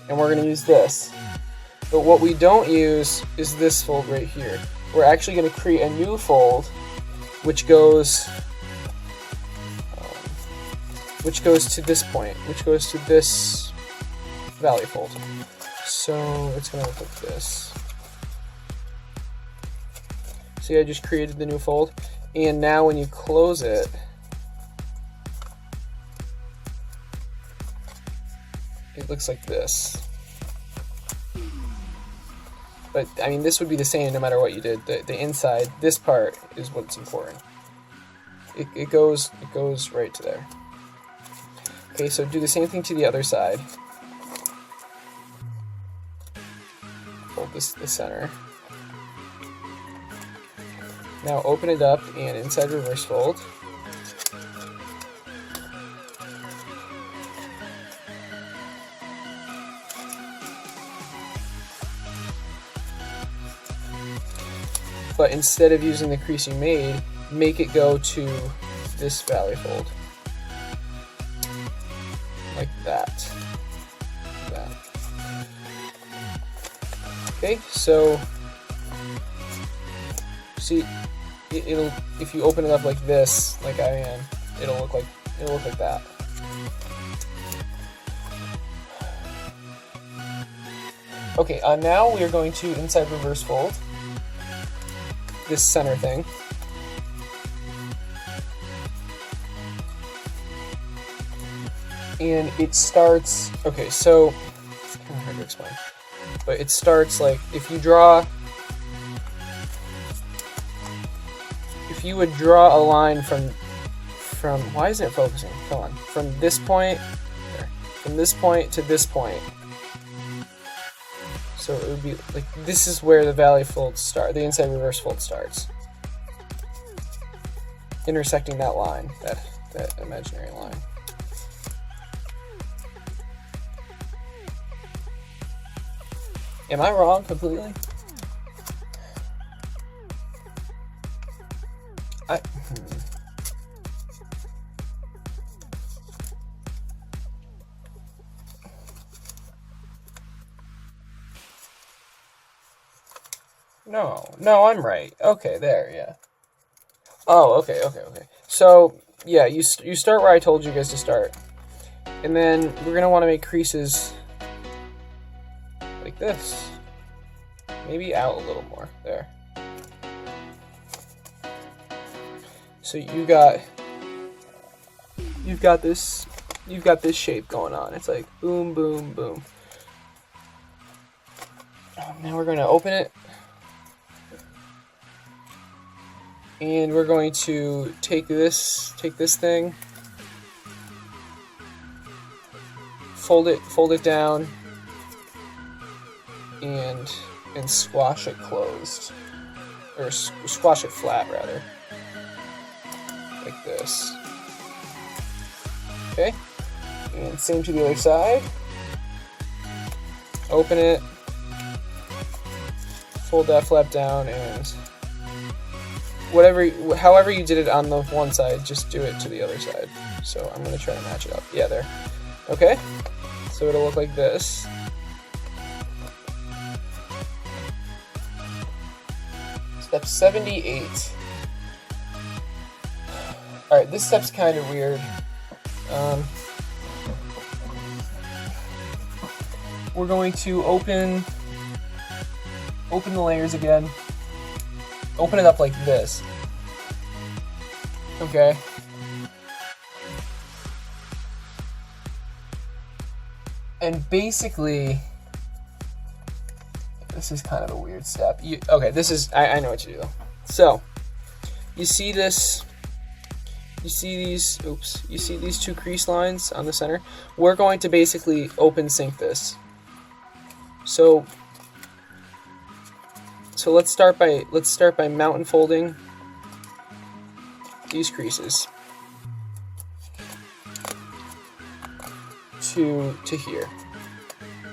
And we're going to use this. But what we don't use is this fold right here. We're actually going to create a new fold which goes to this point, which goes to this valley fold. So it's going to look like this. See, I just created the new fold, and now when you close it, it looks like this. But I mean, this would be the same no matter what you did. The inside, this part is what's important. It goes right to there. Okay, so do the same thing to the other side. Fold the center. Now open it up and inside reverse fold. But instead of using the crease you made, make it go to this valley fold. Like that. Okay, so see, it'll, if you open it up like this, like I am, it'll look like that. Okay, now we are going to inside reverse fold this center thing. And it starts, okay, so it's kind of hard to explain, but it starts like, if you would draw a line from why isn't it focusing? Come on, from this point, there, from this point to this point. So it would be like, this is where the valley fold start, the inside reverse fold starts. Intersecting that line, that imaginary line. Am I wrong completely? No, I'm right. Okay, there, yeah. Oh, okay. So, yeah, you start where I told you guys to start. And then we're going to want to make creases like this. Maybe out a little more, there. So you've got this shape going on. It's like boom, boom, boom. Now we're going to open it. And we're going to take this thing, fold it down, and squash it closed, or squash it flat rather, like this. Okay, and same to the other side. Open it, fold that flap down, and however you did it on the one side, just do it to the other side. So I'm going to try to match it up. Yeah, there. Okay, so it'll look like this. Step 78. Alright, this step's kind of weird. We're going to open open the layers again, open it up like this, okay? And basically, this is kind of a weird step. Okay, this is, I know what to do though. So, you see this, you see these, oops, you see these two crease lines on the center? We're going to basically open sync this. So let's start by mountain folding these creases to here,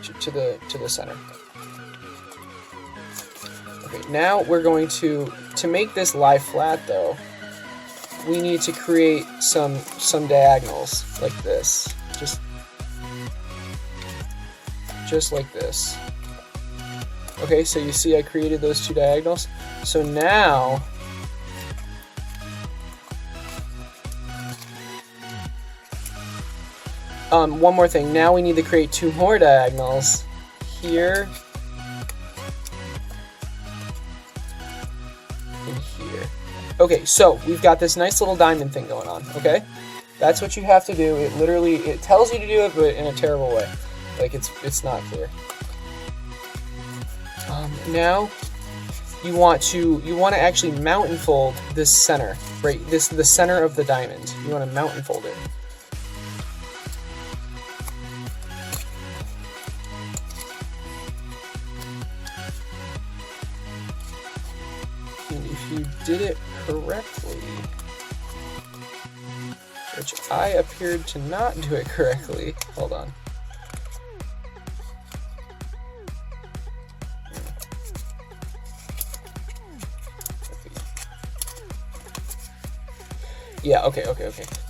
to the center. Okay, now we're going to make this lie flat though, we need to create some diagonals like this, just like this. Okay, so you see I created those two diagonals. So now one more thing. Now we need to create two more diagonals here and here. Okay, so we've got this nice little diamond thing going on, okay? That's what you have to do. It tells you to do it, but in a terrible way. Like it's not clear. Now you want to actually mountain fold this center, right? The center of the diamond. You want to mountain fold it. And if you did it correctly, which I appeared to not do it correctly, hold on. Yeah, okay.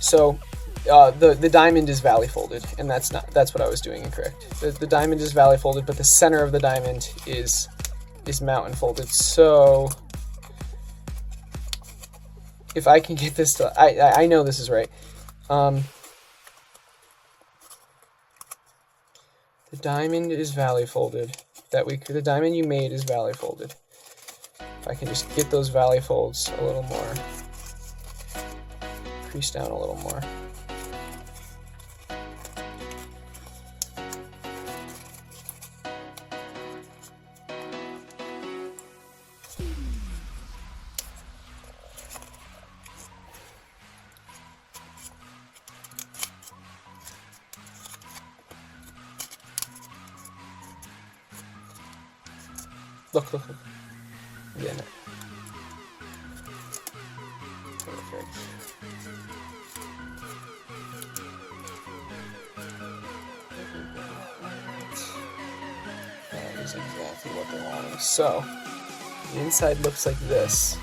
So the diamond is valley folded, and that's what I was doing incorrect. The diamond is valley folded, but the center of the diamond is mountain folded. So if I can get this to, I know this is right. The diamond is valley folded. The diamond you made is valley folded. If I can just get those valley folds a little more. Crease down a little more. Look. Yeah, no. Perfect. That is exactly what they wanted. So, the inside looks like this.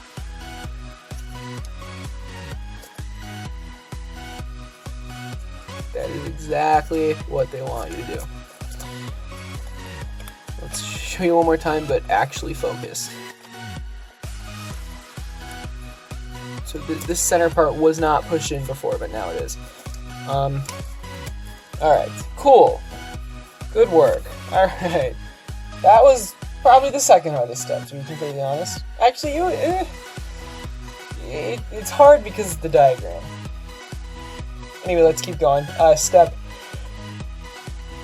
That is exactly what they want you to do. Let's show you one more time, but actually focused. So this center part was not pushed in before, but now it is. Alright, cool. Good work. Alright. That was probably the second hardest step, to be completely honest. Actually, it's hard because of the diagram. Anyway, let's keep going. Step...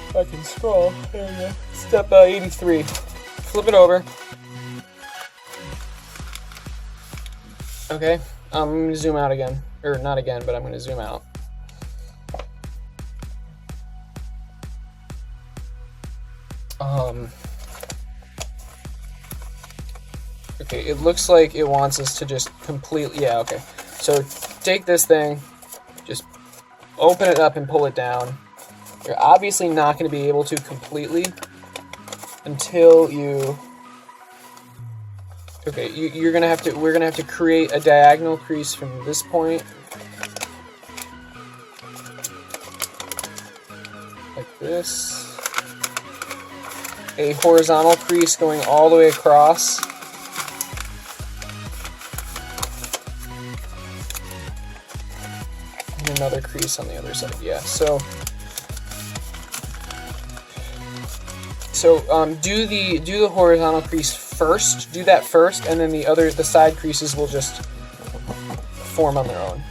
If I can scroll, there we go. Step 83. Flip it over. Okay, I'm going to zoom out again. Or not again, but I'm going to zoom out. Okay, it looks like it wants us to just completely... Yeah, okay. So take this thing, just open it up and pull it down. You're obviously not going to be able to completely until you... Okay, we're gonna have to create a diagonal crease from this point, like this, a horizontal crease going all the way across, and another crease on the other side. Yeah, so do the horizontal crease first. Do that first, and then the side creases will just form on their own.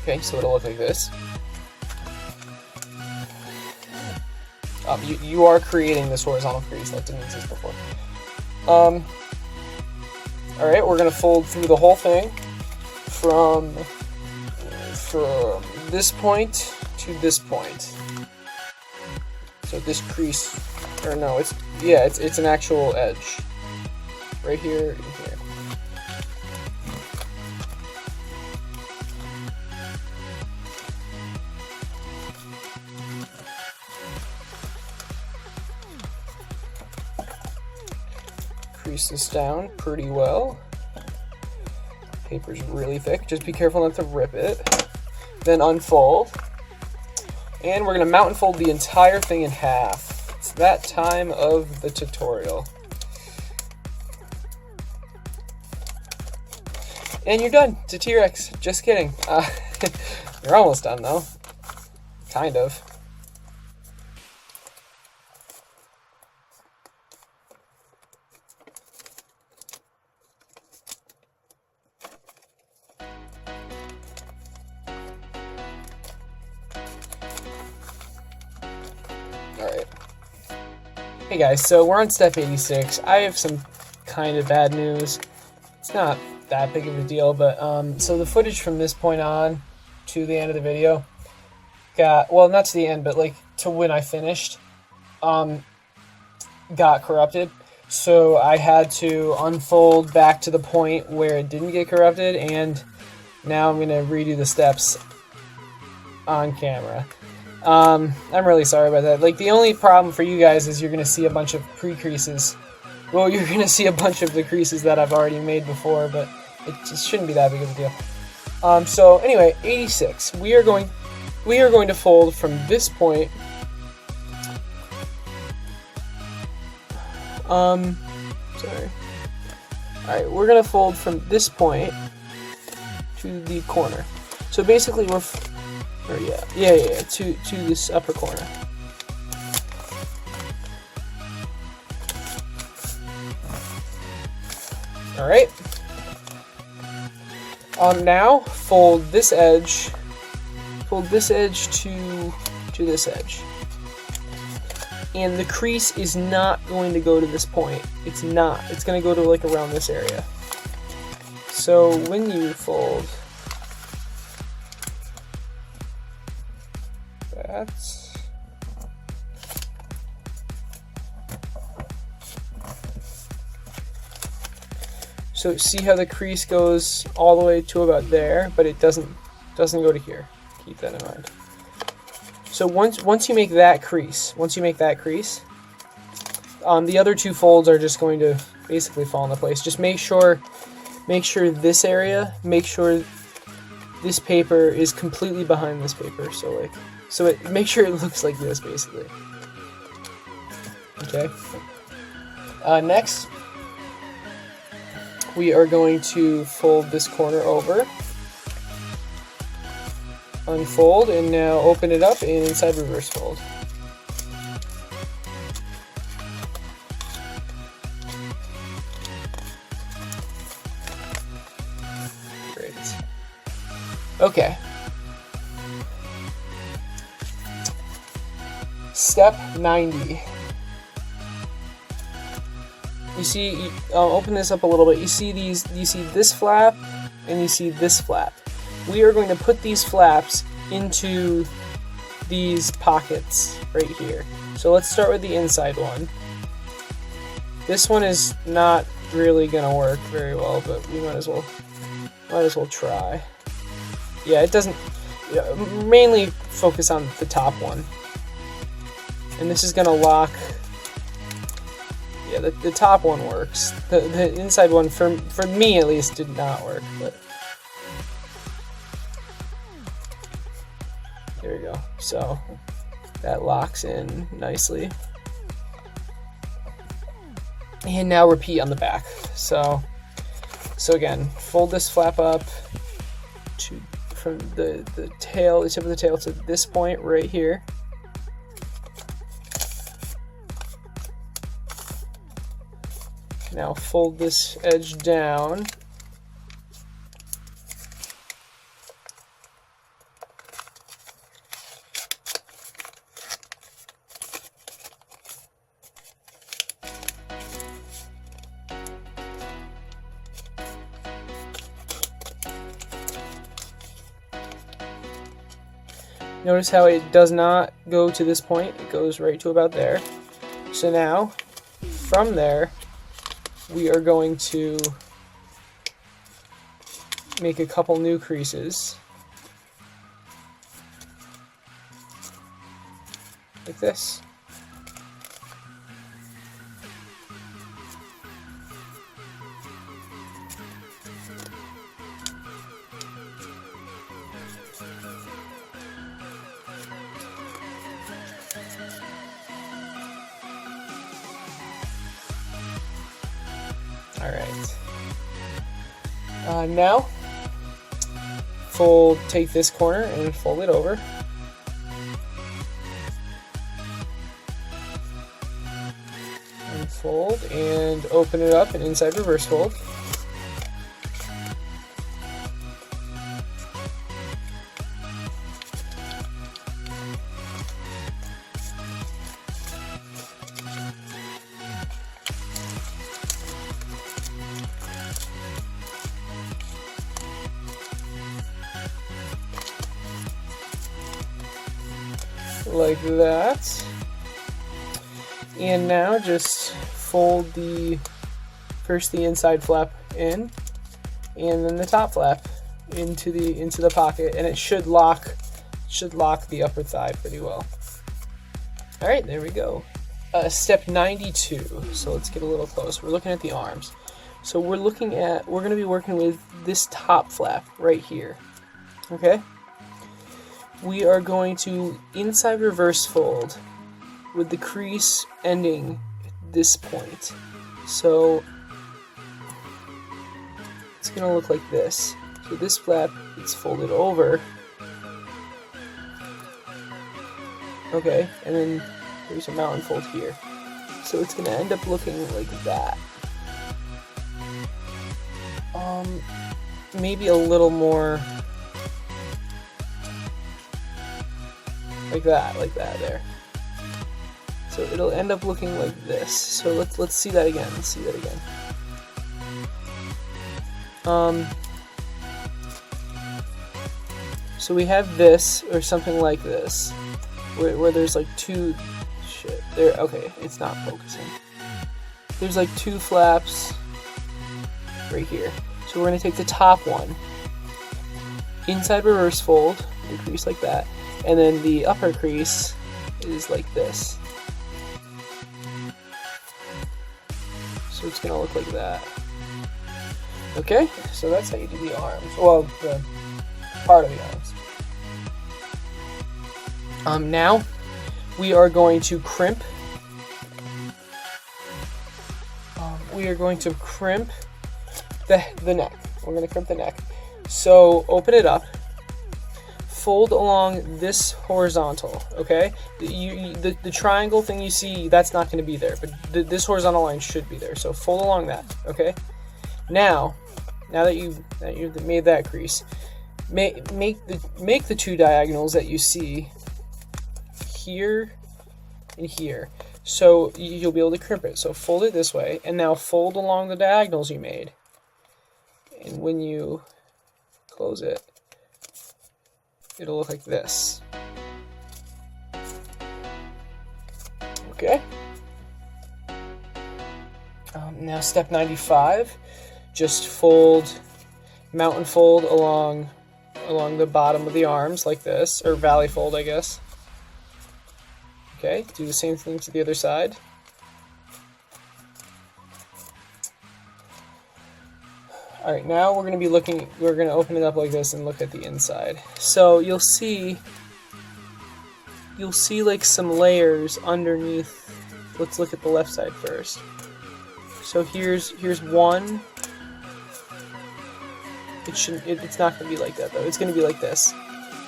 Okay, so it'll look like this. You are creating this horizontal crease that didn't exist before. All right, we're gonna fold through the whole thing from this point to this point. So this crease, or no, it's an actual edge right here and here. Crease this down pretty well. Paper's really thick, just be careful not to rip it. Then unfold. And we're gonna mount and fold the entire thing in half. It's that time of the tutorial. And you're done. It's a T-Rex. Just kidding. You're almost done though. Kind of. Alright. Hey guys, so we're on step 86. I have some kind of bad news. It's not that big of a deal, but so the footage from this point on to the end of the video well, not to the end, but like to when I finished, got corrupted. So I had to unfold back to the point where it didn't get corrupted, and now I'm gonna redo the steps on camera. I'm really sorry about that. Like, the only problem for you guys is you're gonna see a bunch of pre-creases. Well, you're gonna see a bunch of the creases that I've already made before, but it just shouldn't be that big of a deal. So anyway, 86. We are going to fold from this point. Sorry. Alright, we're gonna fold from this point to the corner. So basically we're to this upper corner. All right. Now fold this edge to this edge. And the crease is not going to go to this point. It's not. It's going to go to like around this area. So when you fold that, so see how the crease goes all the way to about there, but it doesn't go to here. Keep that in mind. So once you make that crease, the other two folds are just going to basically fall into place. Just make sure this area, make sure this paper is completely behind this paper. Make sure it looks like this basically. Okay. Next, we are going to fold this corner over, unfold, and now open it up and inside reverse fold. Great. Okay. Step 90. You see, open this up a little bit. You see this flap, and you see this flap. We are going to put these flaps into these pockets right here. So let's start with the inside one. This one is not really gonna work very well, but we might as well try. Yeah, it doesn't. Mainly focus on the top one, and this is gonna lock. Yeah, the top one works. The inside one, for me at least, did not work. But there we go. So that locks in nicely. And now repeat on the back. So again, fold this flap up from the tail, the tip of the tail to this point right here. Now fold this edge down. Notice how it does not go to this point, it goes right to about there. So now, from there, we are going to make a couple new creases. Like this. Alright. Now, take this corner and fold it over. And fold and open it up and inside reverse fold. Like that. And now just fold first the inside flap in, and then the top flap into the pocket, and it should lock the upper thigh pretty well. All right, there we go. Step 92. So let's get a little close. We're looking at the arms. So we're going to be working with this top flap right here. Okay. We are going to inside reverse fold with the crease ending at this point. So it's going to look like this. So this flap is folded over. Okay, and then there's a mountain fold here. So it's going to end up looking like that. Maybe a little more like that there. So it'll end up looking like this. So let's see that again. Let's see that again. So we have this or something like this, where there's like two. Shit. There. Okay, it's not focusing. There's like two flaps right here. So we're gonna take the top one, inside reverse fold, and crease like that. And then the upper crease is like this. So it's going to look like that. Okay, so that's how you do the arms. Well, the part of the arms. Now, we are going to crimp. We are going to crimp the neck. We're going to crimp the neck. So open it up. Fold along this horizontal, okay? The triangle thing you see, that's not going to be there, but this horizontal line should be there. So fold along that, okay? Now that you've made that crease, make the two diagonals that you see here and here. So you'll be able to crimp it. So fold it this way, and now fold along the diagonals you made. And when you close it, it'll look like this. Okay. Now step 95, just mountain fold along the bottom of the arms like this, or valley fold, I guess. Okay, do the same thing to the other side. Alright, now we're going to open it up like this and look at the inside. So you'll see like some layers underneath. Let's look at the left side first. So here's one, It shouldn't. It's not going to be like that though. It's going to be like this.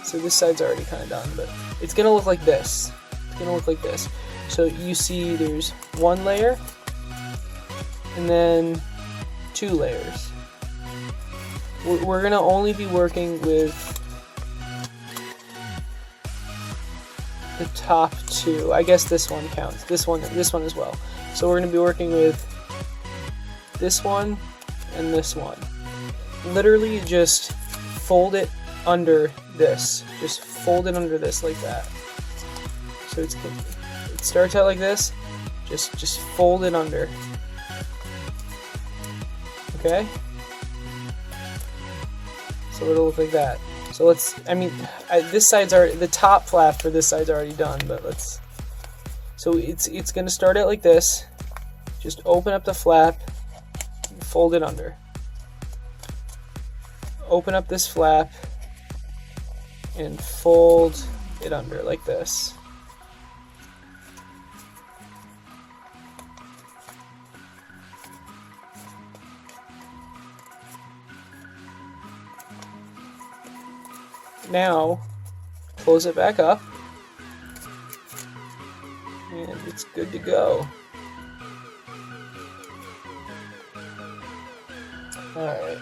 So this side's already kind of done, but it's going to look like this. It's going to look like this. So you see there's one layer, and then 2 layers. We're going to only be working with the top 2. I guess this one counts. This one as well. So we're going to be working with this one and this one. Literally just fold it under this. Just fold it under this like that. So it starts out like this. Just fold it under. Okay? So it'll look like that. So let's, this side's already, the top flap for this side's already done, but let's, so it's gonna start out like this. Just open up the flap, fold it under. Open up this flap, and fold it under like this. Now, close it back up, and it's good to go. Alright.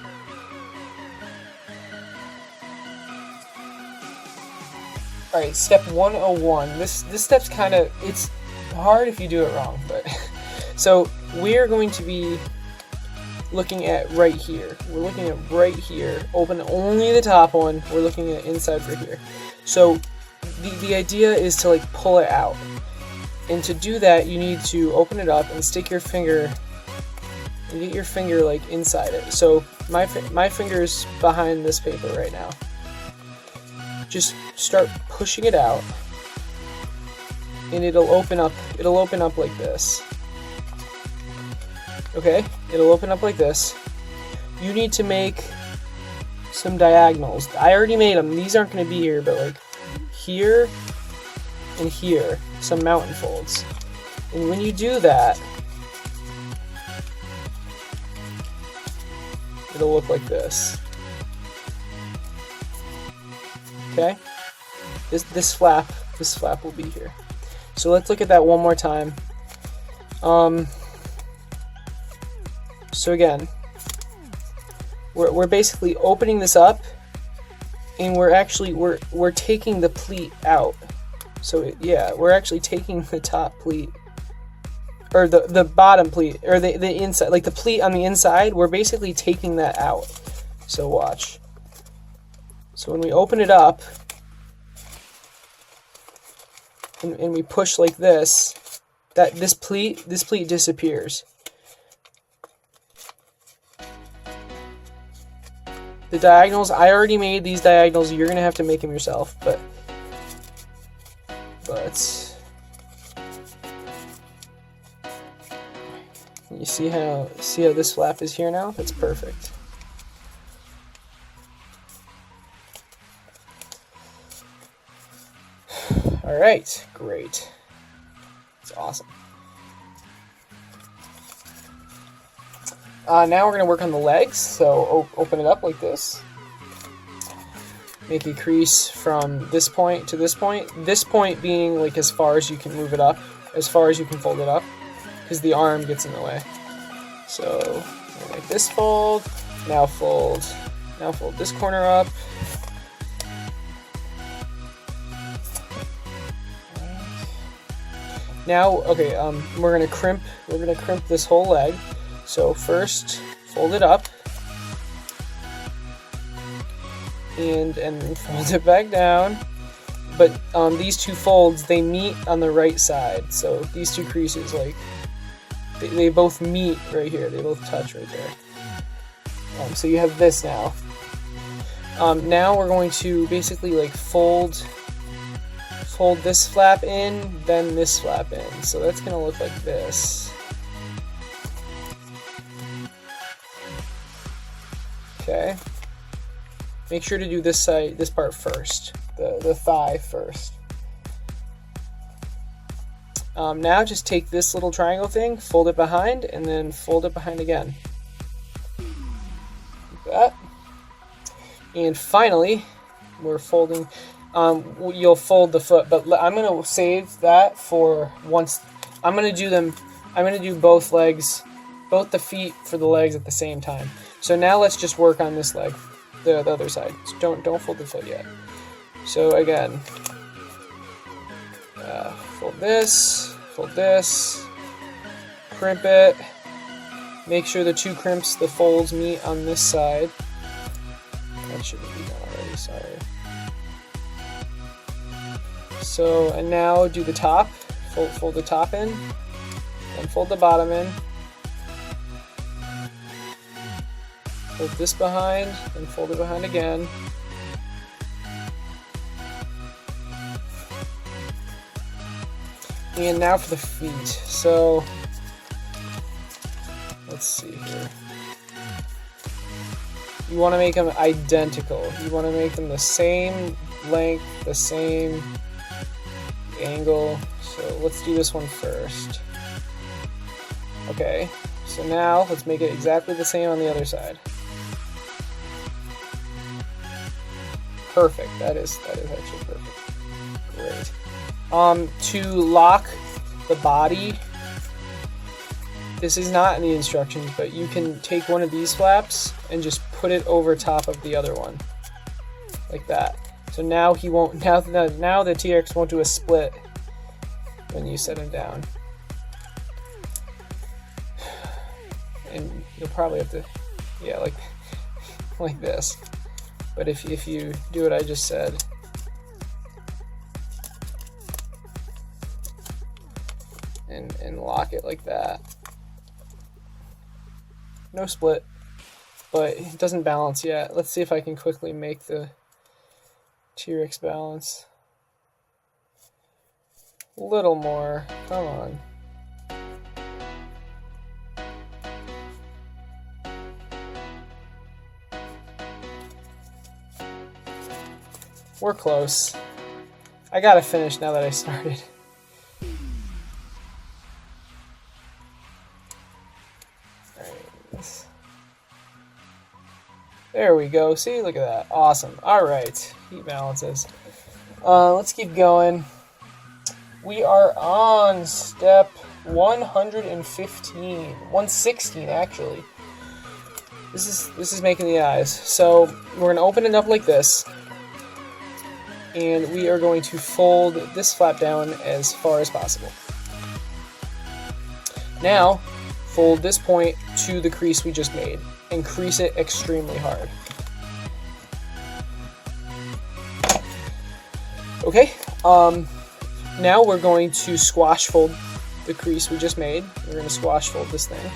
Alright, step 101. This step's kind of, it's hard if you do it wrong, but so we're going to be looking at right here. We're looking at right here. Open only the top one. We're looking at inside for here. So the idea is to like pull it out. And to do that, you need to open it up and stick your finger and get your finger like inside it. So my finger's behind this paper right now. Just start pushing it out, and it'll open up like this. Okay, it'll open up like this. You need to make some diagonals. I already made them. These aren't going to be here, but like here and here, some mountain folds. And when you do that, it'll look like this. Okay? This flap will be here. So let's look at that one more time. So again, we're basically opening this up, and we're taking the pleat out. So yeah, we're actually taking the top pleat, or the bottom pleat, or the inside, like the pleat on the inside. We're basically taking that out. So watch. So when we open it up, and we push like this, this pleat disappears. The diagonals, I already made these diagonals. You're gonna have to make them yourself, but you see how this flap is here now? That's perfect. All right, great. It's awesome. Now we're going to work on the legs, so open it up like this. Make a crease from this point to this point being like as far as you can move it up, as far as you can fold it up, because the arm gets in the way. So, like this fold, now fold this corner up. Now, okay, we're gonna crimp this whole leg. So first, fold it up, and fold it back down. But these two folds, they meet on the right side. So these two creases, like they both meet right here. They both touch right there. So you have this now. Now we're going to basically like fold this flap in, then this flap in. So that's gonna look like this. Okay. Make sure to do this part first, the thigh first. Now just take this little triangle thing, fold it behind, and then fold it behind again. Like that. And finally, we're folding. You'll fold the foot, but I'm gonna save that for once. I'm gonna do both legs, both the feet for the legs at the same time. So now let's just work on this leg, the other side. So don't fold the foot yet. So again, fold this, crimp it. Make sure the two crimps, the folds meet on this side. That shouldn't be done already, sorry. So, and now do the top. Fold the top in, and fold the bottom in. Fold this behind, and fold it behind again. And now for the feet. So, let's see here. You want to make them identical. You want to make them the same length, the same angle. So let's do this one first. Okay, so now let's make it exactly the same on the other side. Perfect. That is actually perfect. Great. To lock the body, this is not in the instructions, but you can take one of these flaps and just put it over top of the other one, like that. So now he won't. Now the T-Rex won't do a split when you set him down. And you'll probably have to, yeah, like this. But if you do what I just said, and lock it like that. No split, but it doesn't balance yet. Let's see if I can quickly make the T-Rex balance. A little more, come on. We're close. I gotta finish now that I started. There we go. See, look at that. Awesome. All right. He balances. Let's keep going. We are on step 115. 116, actually. This is making the eyes. So we're going to open it up like this. And we are going to fold this flap down as far as possible. Now, fold this point to the crease we just made. And crease it extremely hard. Okay, now we're going to squash fold the crease we just made. We're going to squash fold this thing.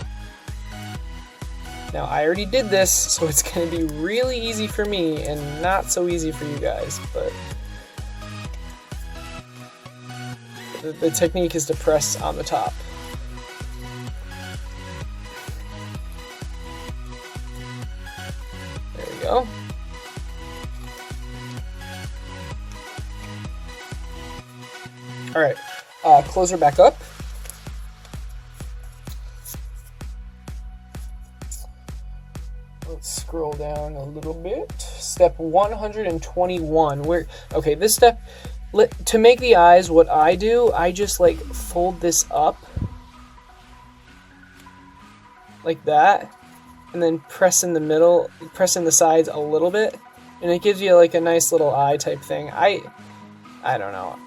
Now I already did this, so it's going to be really easy for me and not so easy for you guys, but the technique is to press on the top. Go. All right, close her back up. Let's scroll down a little bit. Step 121. Okay, this step, to make the eyes, what I do, I just like fold this up like that. And then press in the middle, press in the sides a little bit, and it gives you like a nice little eye type thing. I don't know.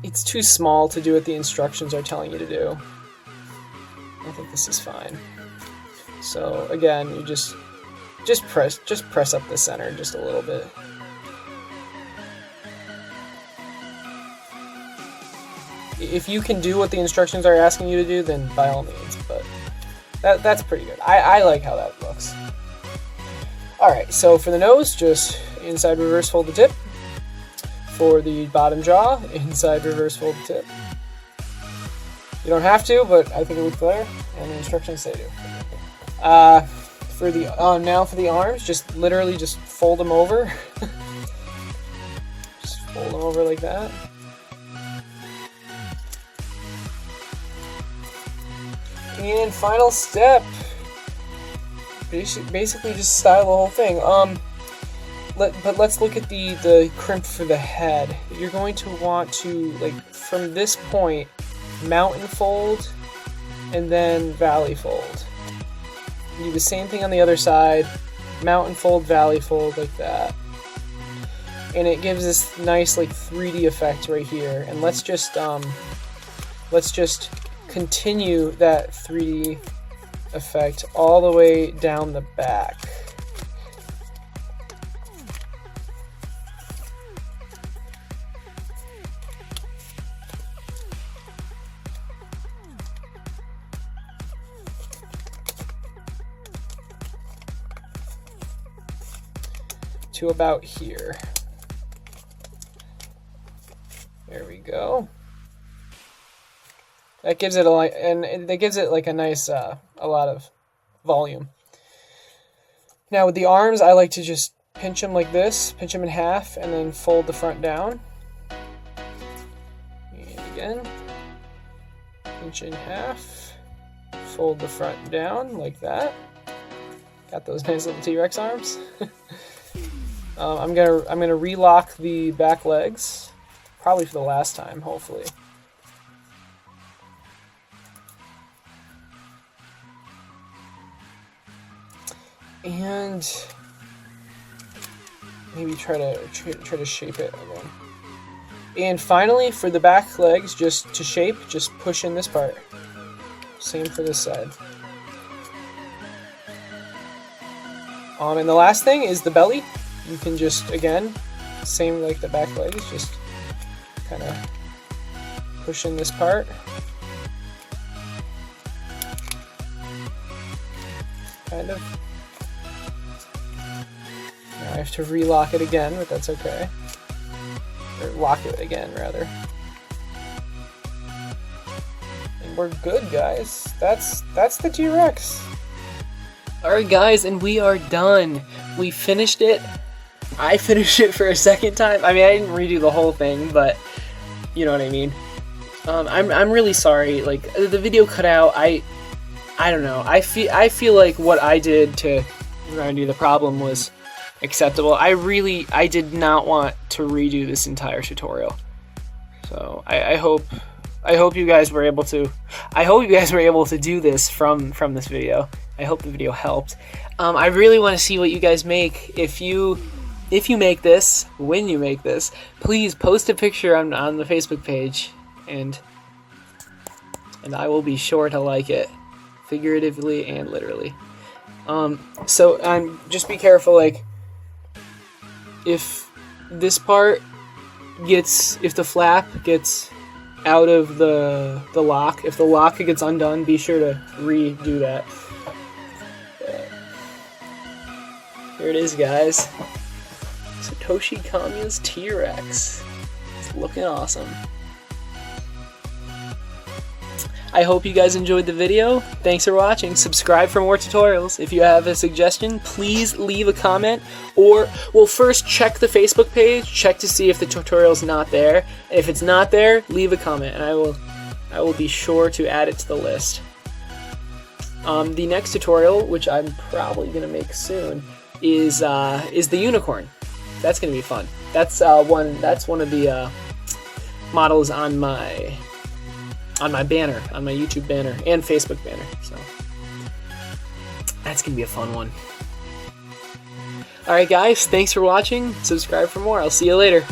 It's too small to do what the instructions are telling you to do. I think this is fine. So again, you just press up the center just a little bit. If you can do what the instructions are asking you to do, then by all means, but that's pretty good. I like how that looks. Alright, so for the nose, just inside reverse fold the tip. For the bottom jaw, inside reverse fold the tip. You don't have to, but I think it looks better, and the instructions say do. For the now for the arms, just literally just fold them over. Just fold them over like that. And final step. Basically just style the whole thing. but let's look at the crimp for the head. You're going to want to, like, from this point, mountain fold and then valley fold. You do the same thing on the other side, mountain fold, valley fold, like that. And it gives this nice, like, 3D effect right here. And let's just continue that 3D effect all the way down the back. To about here. There we go. That gives it that gives it like a nice, a lot of volume. Now with the arms, I like to just pinch them like this, pinch them in half, and then fold the front down. And again, pinch in half, fold the front down like that. Got those nice little T-Rex arms. I'm gonna relock the back legs, probably for the last time, hopefully. And maybe try to shape it again. And finally, for the back legs, just to shape, just push in this part. Same for this side. And the last thing is the belly. You can just, again, same like the back legs, just kind of push in this part. Kind of. Now I have to relock it again, but that's okay. Or lock it again, rather. And we're good, guys. That's the T-Rex. Alright, guys, and we are done. We finished it. I finished it for a second time. I mean, I didn't redo the whole thing, but you know what I mean. I'm really sorry. Like, the video cut out. I don't know. I feel like what I did to remedy the problem was acceptable. I did not want to redo this entire tutorial. So I hope you guys were able to. I hope you guys were able to do this from this video. I hope the video helped. I really want to see what you guys make. If you make this, when you make this, please post a picture on the Facebook page, and I will be sure to like it, figuratively and literally. So just be careful, like, if this part if the flap gets out of the lock, if the lock gets undone, be sure to redo that. Here it is, guys. Satoshi Kamiya's T-Rex. It's looking awesome. I hope you guys enjoyed the video. Thanks for watching. Subscribe for more tutorials. If you have a suggestion, please leave a comment. Or, well, first check the Facebook page. Check to see if the tutorial's not there. If it's not there, leave a comment, and I will be sure to add it to the list. The next tutorial, which I'm probably gonna make soon, is the unicorn. That's gonna be fun. That's one of the models on my banner, on my YouTube banner and Facebook banner. So that's gonna be a fun one. All right, guys. Thanks for watching. Subscribe for more. I'll see you later.